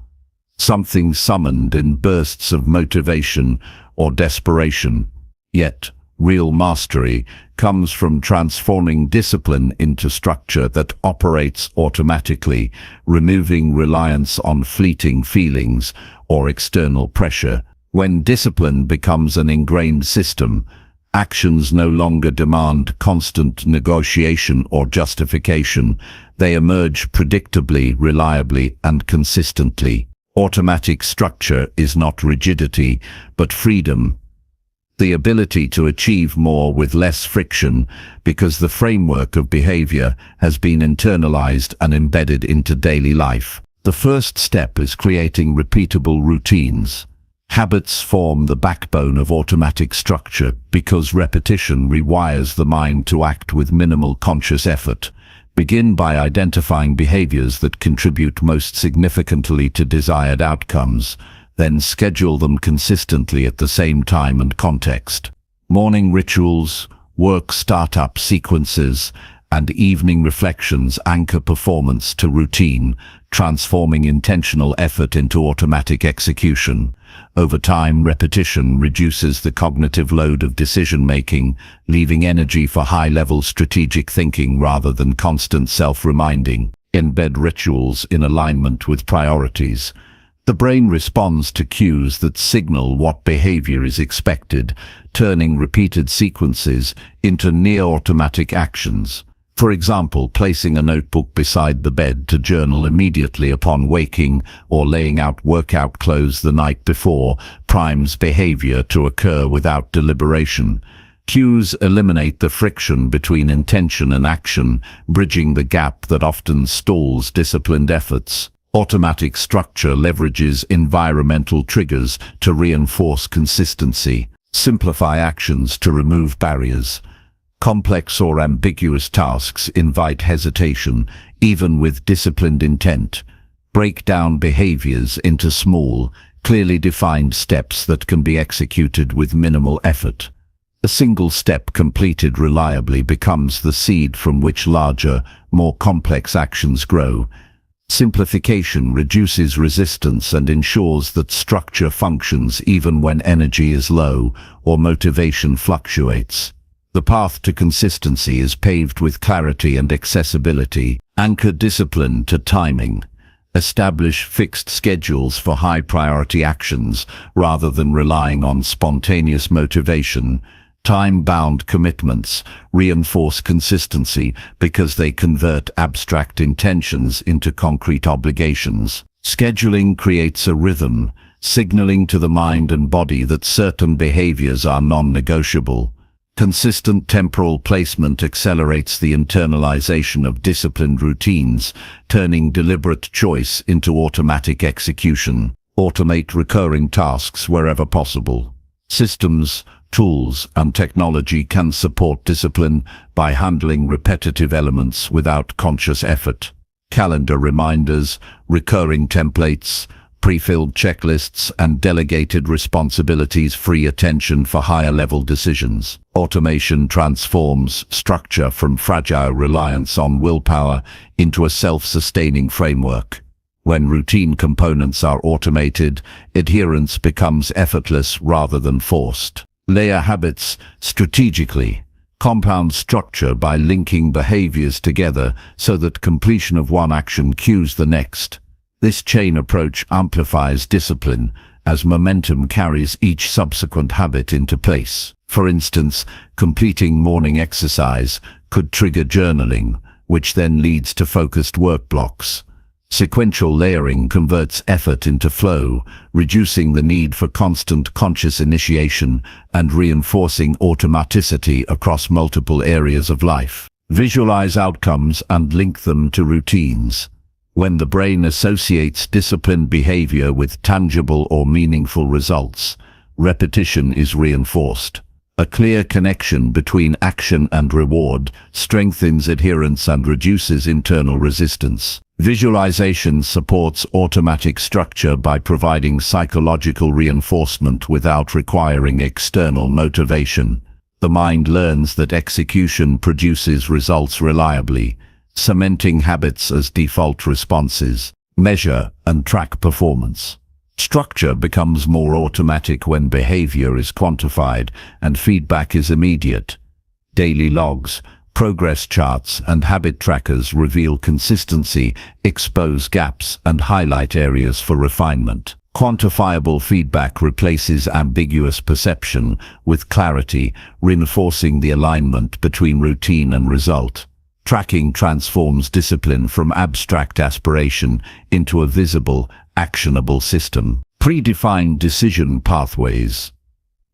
something summoned in bursts of motivation or desperation. Yet, real mastery comes from transforming discipline into structure that operates automatically, removing reliance on fleeting feelings or external pressure. When discipline becomes an ingrained system, actions no longer demand constant negotiation or justification. They emerge predictably, reliably, and consistently. Automatic structure is not rigidity, but freedom. The ability to achieve more with less friction, because the framework of behavior has been internalized and embedded into daily life. The first step is creating repeatable routines. Habits form the backbone of automatic structure because repetition rewires the mind to act with minimal conscious effort. Begin by identifying behaviors that contribute most significantly to desired outcomes. Then schedule them consistently at the same time and context. Morning rituals, work startup sequences, and evening reflections anchor performance to routine, transforming intentional effort into automatic execution. Over time, repetition reduces the cognitive load of decision-making, leaving energy for high-level strategic thinking rather than constant self-reminding. Embed rituals in alignment with priorities. The brain responds to cues that signal what behavior is expected, turning repeated sequences into near-automatic actions. For example, placing a notebook beside the bed to journal immediately upon waking or laying out workout clothes the night before primes behavior to occur without deliberation. Cues eliminate the friction between intention and action, bridging the gap that often stalls disciplined efforts. Automatic structure leverages environmental triggers to reinforce consistency. Simplify actions to remove barriers. Complex or ambiguous tasks invite hesitation, even with disciplined intent. Break down behaviors into small, clearly defined steps that can be executed with minimal effort. A single step completed reliably becomes the seed from which larger, more complex actions grow. Simplification reduces resistance and ensures that structure functions even when energy is low or motivation fluctuates. The path to consistency is paved with clarity and accessibility. Anchor discipline to timing. Establish fixed schedules for high-priority actions rather than relying on spontaneous motivation. Time-bound commitments reinforce consistency because they convert abstract intentions into concrete obligations. Scheduling creates a rhythm, signaling to the mind and body that certain behaviors are non-negotiable. Consistent temporal placement accelerates the internalization of disciplined routines, turning deliberate choice into automatic execution. Automate recurring tasks wherever possible. Systems, tools, and technology can support discipline by handling repetitive elements without conscious effort. Calendar reminders, recurring templates, pre-filled checklists, and delegated responsibilities free attention for higher-level decisions. Automation transforms structure from fragile reliance on willpower into a self-sustaining framework. When routine components are automated, adherence becomes effortless rather than forced. Layer habits strategically. Compound structure by linking behaviors together so that completion of one action cues the next. This chain approach amplifies discipline as momentum carries each subsequent habit into place. For instance, completing morning exercise could trigger journaling, which then leads to focused work blocks. Sequential layering converts effort into flow, reducing the need for constant conscious initiation and reinforcing automaticity across multiple areas of life. Visualize outcomes and link them to routines. When the brain associates disciplined behavior with tangible or meaningful results, repetition is reinforced. A clear connection between action and reward strengthens adherence and reduces internal resistance. Visualization supports automatic structure by providing psychological reinforcement without requiring external motivation. The mind learns that execution produces results reliably, cementing habits as default responses. Measure and track performance. Structure becomes more automatic when behavior is quantified and feedback is immediate. Daily logs, progress charts, and habit trackers reveal consistency, expose gaps, and highlight areas for refinement. Quantifiable feedback replaces ambiguous perception with clarity, reinforcing the alignment between routine and result. Tracking transforms discipline from abstract aspiration into a visible, actionable system. Predefined decision pathways.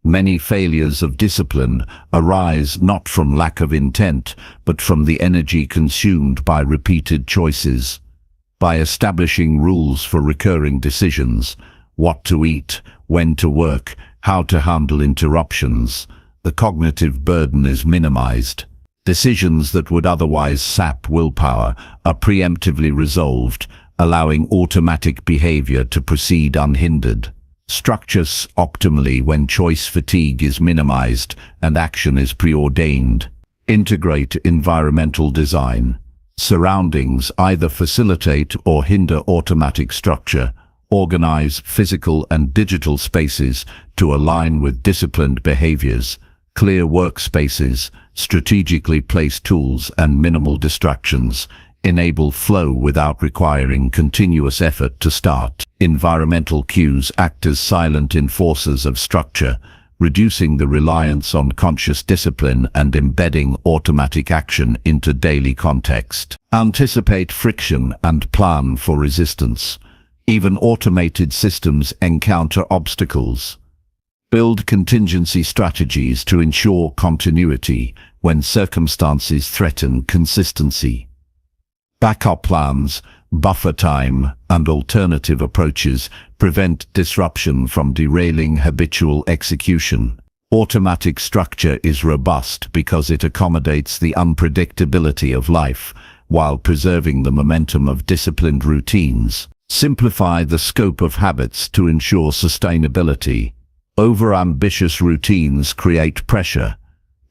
Many failures of discipline arise not from lack of intent, but from the energy consumed by repeated choices. By establishing rules for recurring decisions, what to eat, when to work, how to handle interruptions, the cognitive burden is minimized. Decisions that would otherwise sap willpower are preemptively resolved, allowing automatic behavior to proceed unhindered. Structures optimally when choice fatigue is minimized and action is preordained. Integrate environmental design. Surroundings either facilitate or hinder automatic structure. Organize physical and digital spaces to align with disciplined behaviors. Clear workspaces, strategically placed tools, and minimal distractions enable flow without requiring continuous effort to start. Environmental cues act as silent enforcers of structure, reducing the reliance on conscious discipline and embedding automatic action into daily context. Anticipate friction and plan for resistance. Even automated systems encounter obstacles. Build contingency strategies to ensure continuity when circumstances threaten consistency. Backup plans, buffer time, and alternative approaches prevent disruption from derailing habitual execution. Automatic structure is robust because it accommodates the unpredictability of life while preserving the momentum of disciplined routines. Simplify the scope of habits to ensure sustainability. Overambitious routines create pressure,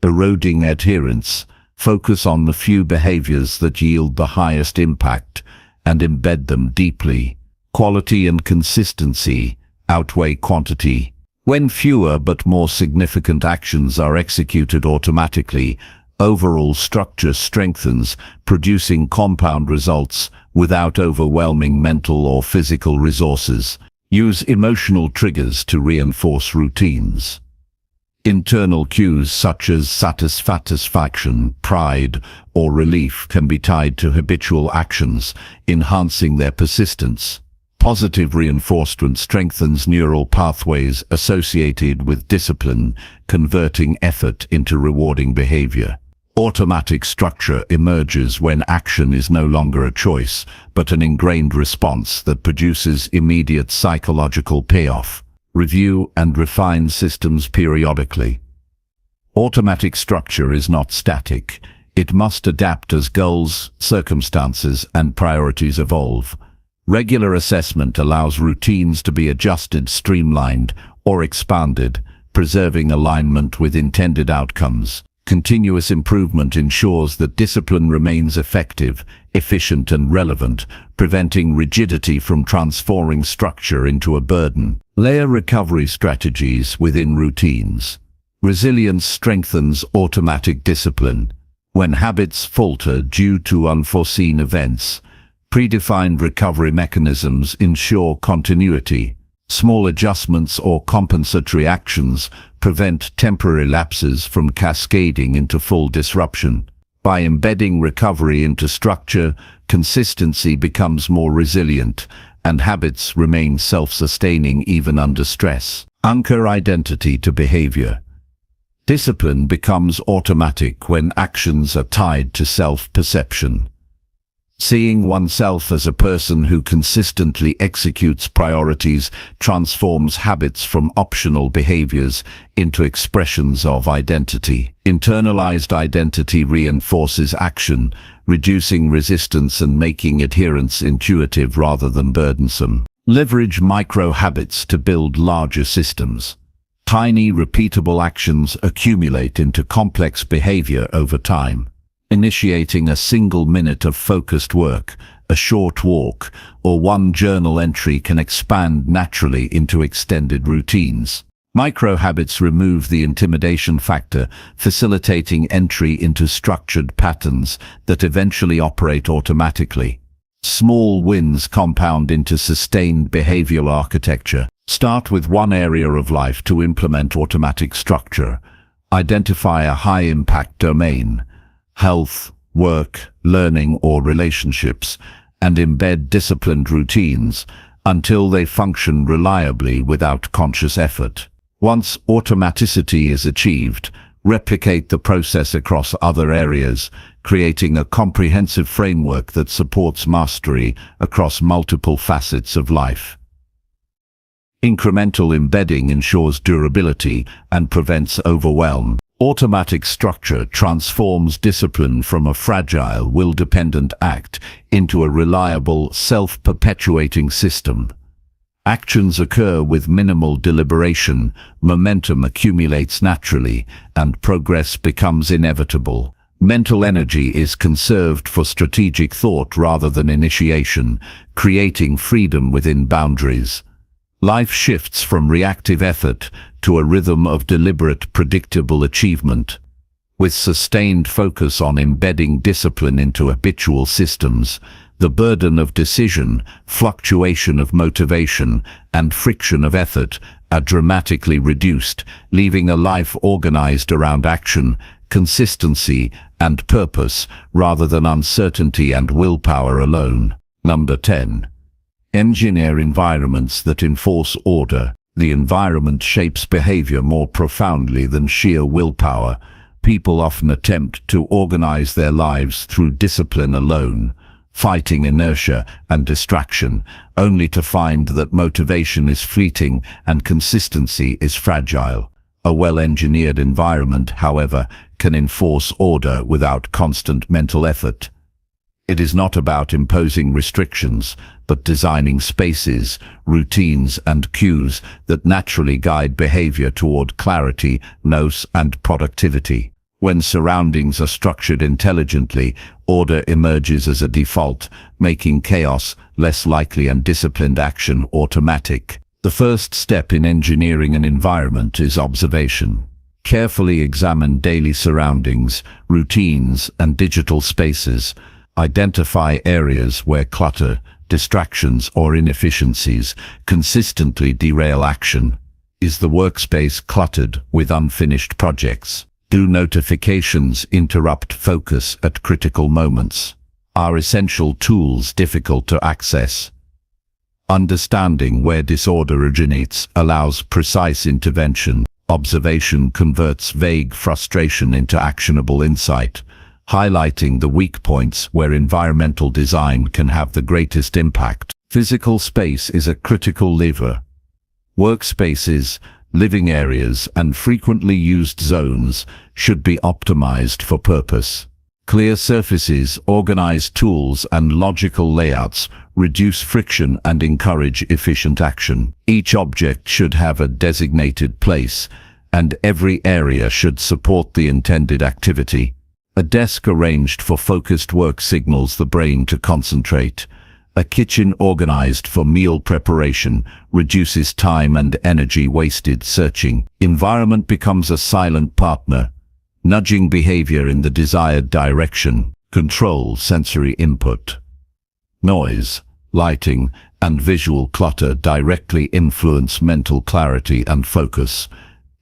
eroding adherence. Focus on the few behaviors that yield the highest impact and embed them deeply. Quality and consistency outweigh quantity. When fewer but more significant actions are executed automatically, overall structure strengthens, producing compound results without overwhelming mental or physical resources. Use emotional triggers to reinforce routines. Internal cues such as satisfaction, pride, or relief can be tied to habitual actions, enhancing their persistence. Positive reinforcement strengthens neural pathways associated with discipline, converting effort into rewarding behavior. Automatic structure emerges when action is no longer a choice, but an ingrained response that produces immediate psychological payoff. Review and refine systems periodically. Automatic structure is not static. It must adapt as goals, circumstances, and priorities evolve. Regular assessment allows routines to be adjusted, streamlined, or expanded, preserving alignment with intended outcomes. Continuous improvement ensures that discipline remains effective, efficient, and relevant, preventing rigidity from transforming structure into a burden. Layer recovery strategies within routines. Resilience strengthens automatic discipline. When habits falter due to unforeseen events, predefined recovery mechanisms ensure continuity. Small adjustments or compensatory actions prevent temporary lapses from cascading into full disruption. By embedding recovery into structure, consistency becomes more resilient, and habits remain self-sustaining even under stress. Anchor identity to behavior. Discipline becomes automatic when actions are tied to self-perception. Seeing oneself as a person who consistently executes priorities transforms habits from optional behaviors into expressions of identity. Internalized identity reinforces action, reducing resistance and making adherence intuitive rather than burdensome. Leverage micro-habits to build larger systems. Tiny, repeatable actions accumulate into complex behavior over time. Initiating a single minute of focused work, a short walk, or one journal entry can expand naturally into extended routines. Micro-habits remove the intimidation factor, facilitating entry into structured patterns that eventually operate automatically. Small wins compound into sustained behavioral architecture. Start with one area of life to implement automatic structure. Identify a high-impact domain, health, work, learning, or relationships, and embed disciplined routines until they function reliably without conscious effort. Once automaticity is achieved, replicate the process across other areas, creating a comprehensive framework that supports mastery across multiple facets of life. Incremental embedding ensures durability and prevents overwhelm. Automatic structure transforms discipline from a fragile, will-dependent act into a reliable, self-perpetuating system. Actions occur with minimal deliberation, momentum accumulates naturally, and progress becomes inevitable. Mental energy is conserved for strategic thought rather than initiation, creating freedom within boundaries. Life shifts from reactive effort to a rhythm of deliberate, predictable achievement. With sustained focus on embedding discipline into habitual systems, the burden of decision, fluctuation of motivation, and friction of effort are dramatically reduced, leaving a life organized around action, consistency, and purpose, rather than uncertainty and willpower alone. Number 10. Engineer environments that enforce order. The environment shapes behavior more profoundly than sheer willpower. People often attempt to organize their lives through discipline alone, fighting inertia and distraction, only to find that motivation is fleeting and consistency is fragile. A well-engineered environment, however, can enforce order without constant mental effort. It is not about imposing restrictions, but designing spaces, routines, and cues that naturally guide behavior toward clarity, nous, and productivity. When surroundings are structured intelligently, order emerges as a default, making chaos less likely and disciplined action automatic. The first step in engineering an environment is observation. Carefully examine daily surroundings, routines, and digital spaces. Identify areas where clutter, distractions, or inefficiencies consistently derail action. Is the workspace cluttered with unfinished projects? Do notifications interrupt focus at critical moments? Are essential tools difficult to access? Understanding where disorder originates allows precise intervention. Observation converts vague frustration into actionable insight, highlighting the weak points where environmental design can have the greatest impact. Physical space is a critical lever. Workspaces, living areas, and frequently used zones should be optimized for purpose. Clear surfaces, organized tools, and logical layouts reduce friction and encourage efficient action. Each object should have a designated place, and every area should support the intended activity. A desk arranged for focused work signals the brain to concentrate. A kitchen organized for meal preparation reduces time and energy wasted searching. Environment becomes a silent partner, nudging behavior in the desired direction. Control sensory input. Noise, lighting, and visual clutter directly influence mental clarity and focus.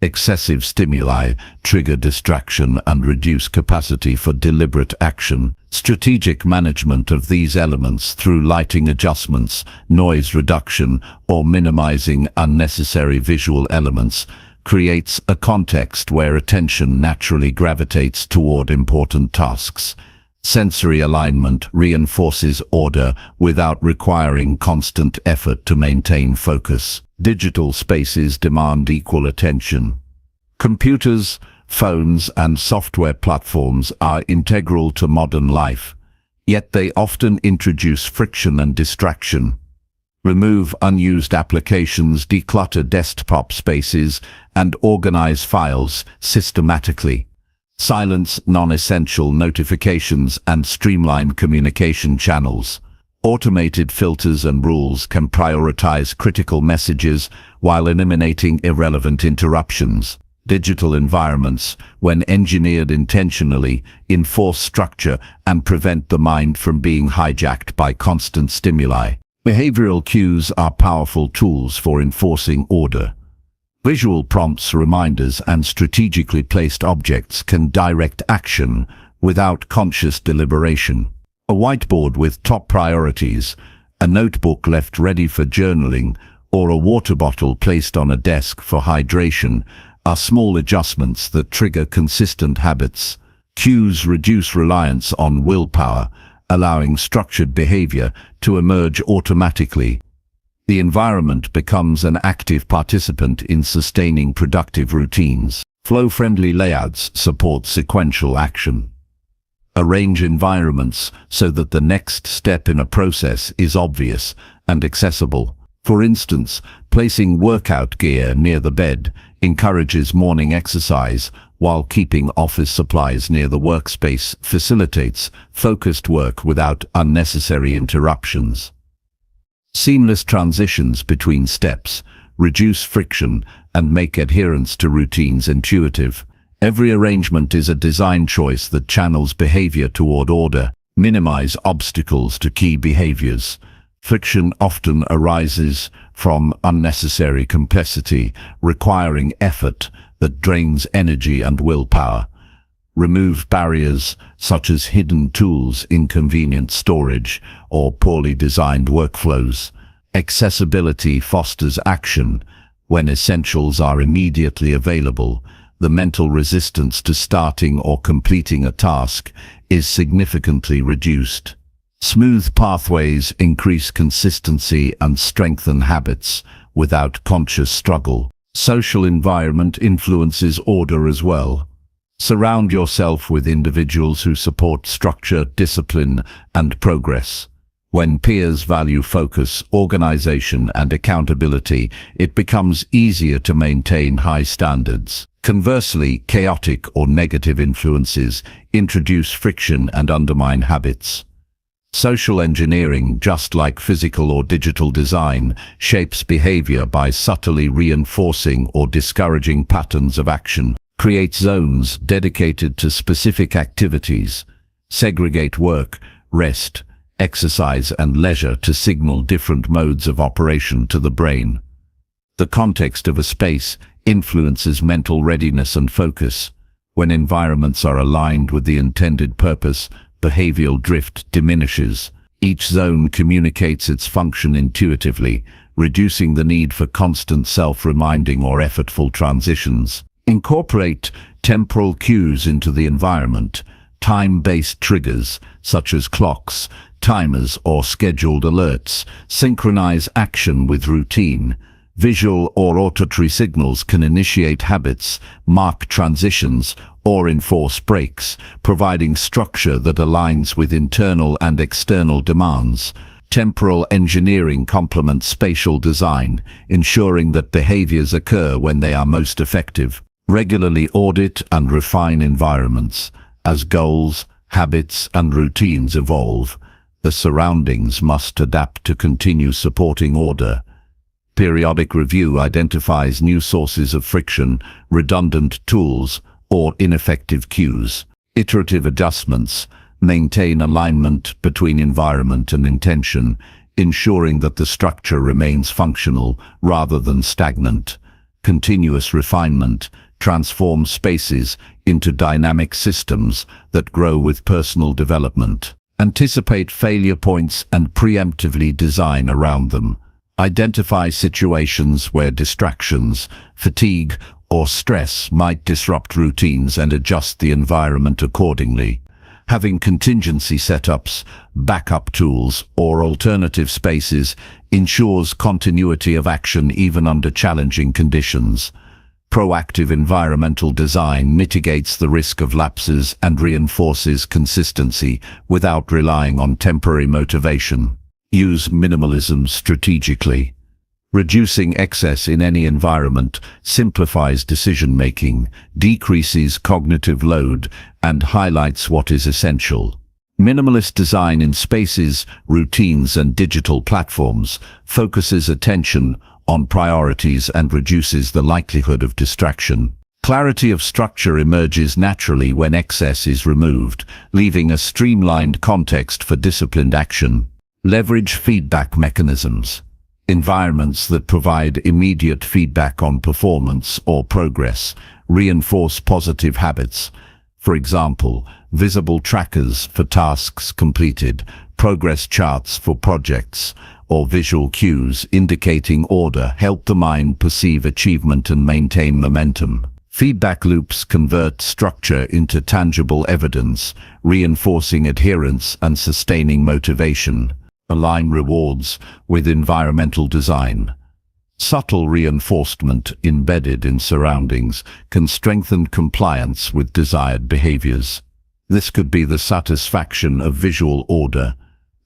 Excessive stimuli trigger distraction and reduce capacity for deliberate action. Strategic management of these elements through lighting adjustments, noise reduction, or minimizing unnecessary visual elements creates a context where attention naturally gravitates toward important tasks. Sensory alignment reinforces order without requiring constant effort to maintain focus. Digital spaces demand equal attention. Computers, phones, and software platforms are integral to modern life, yet they often introduce friction and distraction. Remove unused applications, declutter desktop spaces, and organize files systematically. Silence non-essential notifications and streamline communication channels. Automated filters and rules can prioritize critical messages while eliminating irrelevant interruptions. Digital environments, when engineered intentionally, enforce structure and prevent the mind from being hijacked by constant stimuli. Behavioral cues are powerful tools for enforcing order. Visual prompts, reminders, and strategically placed objects can direct action without conscious deliberation. A whiteboard with top priorities, a notebook left ready for journaling, or a water bottle placed on a desk for hydration are small adjustments that trigger consistent habits. Cues reduce reliance on willpower, allowing structured behavior to emerge automatically. The environment becomes an active participant in sustaining productive routines. Flow-friendly layouts support sequential action. Arrange environments so that the next step in a process is obvious and accessible. For instance, placing workout gear near the bed encourages morning exercise, while keeping office supplies near the workspace facilitates focused work without unnecessary interruptions. Seamless transitions between steps reduce friction and make adherence to routines intuitive. Every arrangement is a design choice that channels behavior toward order. Minimize obstacles to key behaviors. Friction often arises from unnecessary complexity, requiring effort that drains energy and willpower. Remove barriers such as hidden tools, inconvenient storage, or poorly designed workflows. Accessibility fosters action. When essentials are immediately available, the mental resistance to starting or completing a task is significantly reduced. Smooth pathways increase consistency and strengthen habits without conscious struggle. Social environment influences order as well. Surround yourself with individuals who support structure, discipline, and progress. When peers value focus, organization, and accountability, it becomes easier to maintain high standards. Conversely, chaotic or negative influences introduce friction and undermine habits. Social engineering, just like physical or digital design, shapes behavior by subtly reinforcing or discouraging patterns of action. Create zones dedicated to specific activities. Segregate work, rest, exercise, and leisure to signal different modes of operation to the brain. The context of a space influences mental readiness and focus. When environments are aligned with the intended purpose, behavioral drift diminishes. Each zone communicates its function intuitively, reducing the need for constant self-reminding or effortful transitions. Incorporate temporal cues into the environment. Time-based triggers, such as clocks, timers, or scheduled alerts, synchronize action with routine. Visual or auditory signals can initiate habits, mark transitions, or enforce breaks, providing structure that aligns with internal and external demands. Temporal engineering complements spatial design, ensuring that behaviors occur when they are most effective. Regularly audit and refine environments. As goals, habits, and routines evolve, the surroundings must adapt to continue supporting order. Periodic review identifies new sources of friction, redundant tools, or ineffective cues. Iterative adjustments maintain alignment between environment and intention, ensuring that the structure remains functional rather than stagnant. Continuous refinement transforms spaces into dynamic systems that grow with personal development. Anticipate failure points and preemptively design around them. Identify situations where distractions, fatigue, or stress might disrupt routines and adjust the environment accordingly. Having contingency setups, backup tools, or alternative spaces ensures continuity of action even under challenging conditions. Proactive environmental design mitigates the risk of lapses and reinforces consistency without relying on temporary motivation. Use minimalism strategically. Reducing excess in any environment simplifies decision-making, decreases cognitive load, and highlights what is essential. Minimalist design in spaces, routines, and digital platforms focuses attention on priorities and reduces the likelihood of distraction. Clarity of structure emerges naturally when excess is removed, leaving a streamlined context for disciplined action. Leverage feedback mechanisms. Environments that provide immediate feedback on performance or progress reinforce positive habits. For example, visible trackers for tasks completed, progress charts for projects, or visual cues indicating order help the mind perceive achievement and maintain momentum. Feedback loops convert structure into tangible evidence, reinforcing adherence and sustaining motivation. Align rewards with environmental design. Subtle reinforcement embedded in surroundings can strengthen compliance with desired behaviors. This could be the satisfaction of visual order,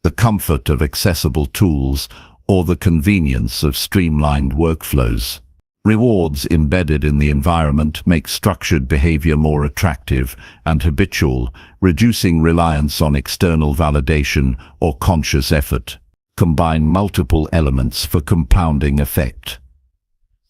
the comfort of accessible tools, or the convenience of streamlined workflows. Rewards embedded in the environment make structured behavior more attractive and habitual, reducing reliance on external validation or conscious effort. Combine multiple elements for compounding effect.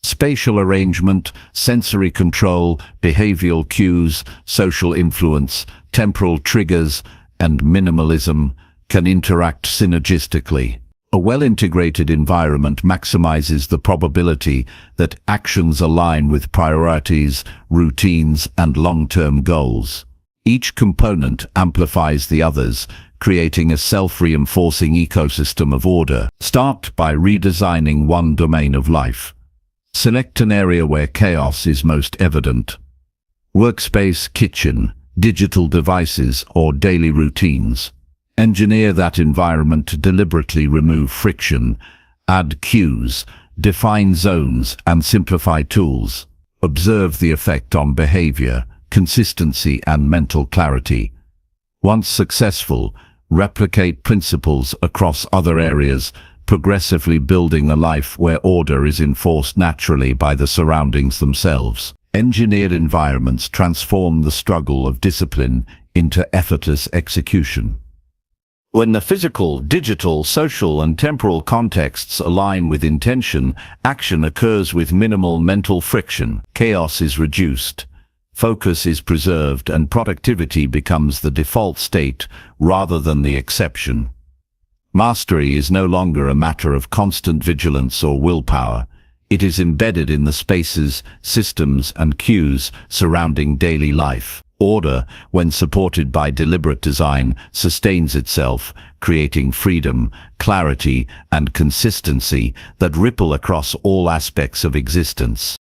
Spatial arrangement, sensory control, behavioral cues, social influence, temporal triggers, and minimalism can interact synergistically. A well-integrated environment maximizes the probability that actions align with priorities, routines, and long-term goals. Each component amplifies the others, creating a self-reinforcing ecosystem of order. Start by redesigning one domain of life. Select an area where chaos is most evident. Workspace, kitchen, digital devices, or daily routines. Engineer that environment to deliberately remove friction, add cues, define zones, and simplify tools. Observe the effect on behavior, consistency, and mental clarity. Once successful, replicate principles across other areas, progressively building a life where order is enforced naturally by the surroundings themselves. Engineered environments transform the struggle of discipline into effortless execution. When the physical, digital, social, and temporal contexts align with intention, action occurs with minimal mental friction. Chaos is reduced, focus is preserved, and productivity becomes the default state rather than the exception. Mastery is no longer a matter of constant vigilance or willpower. It is embedded in the spaces, systems, and cues surrounding daily life. Order, when supported by deliberate design, sustains itself, creating freedom, clarity, and consistency that ripple across all aspects of existence.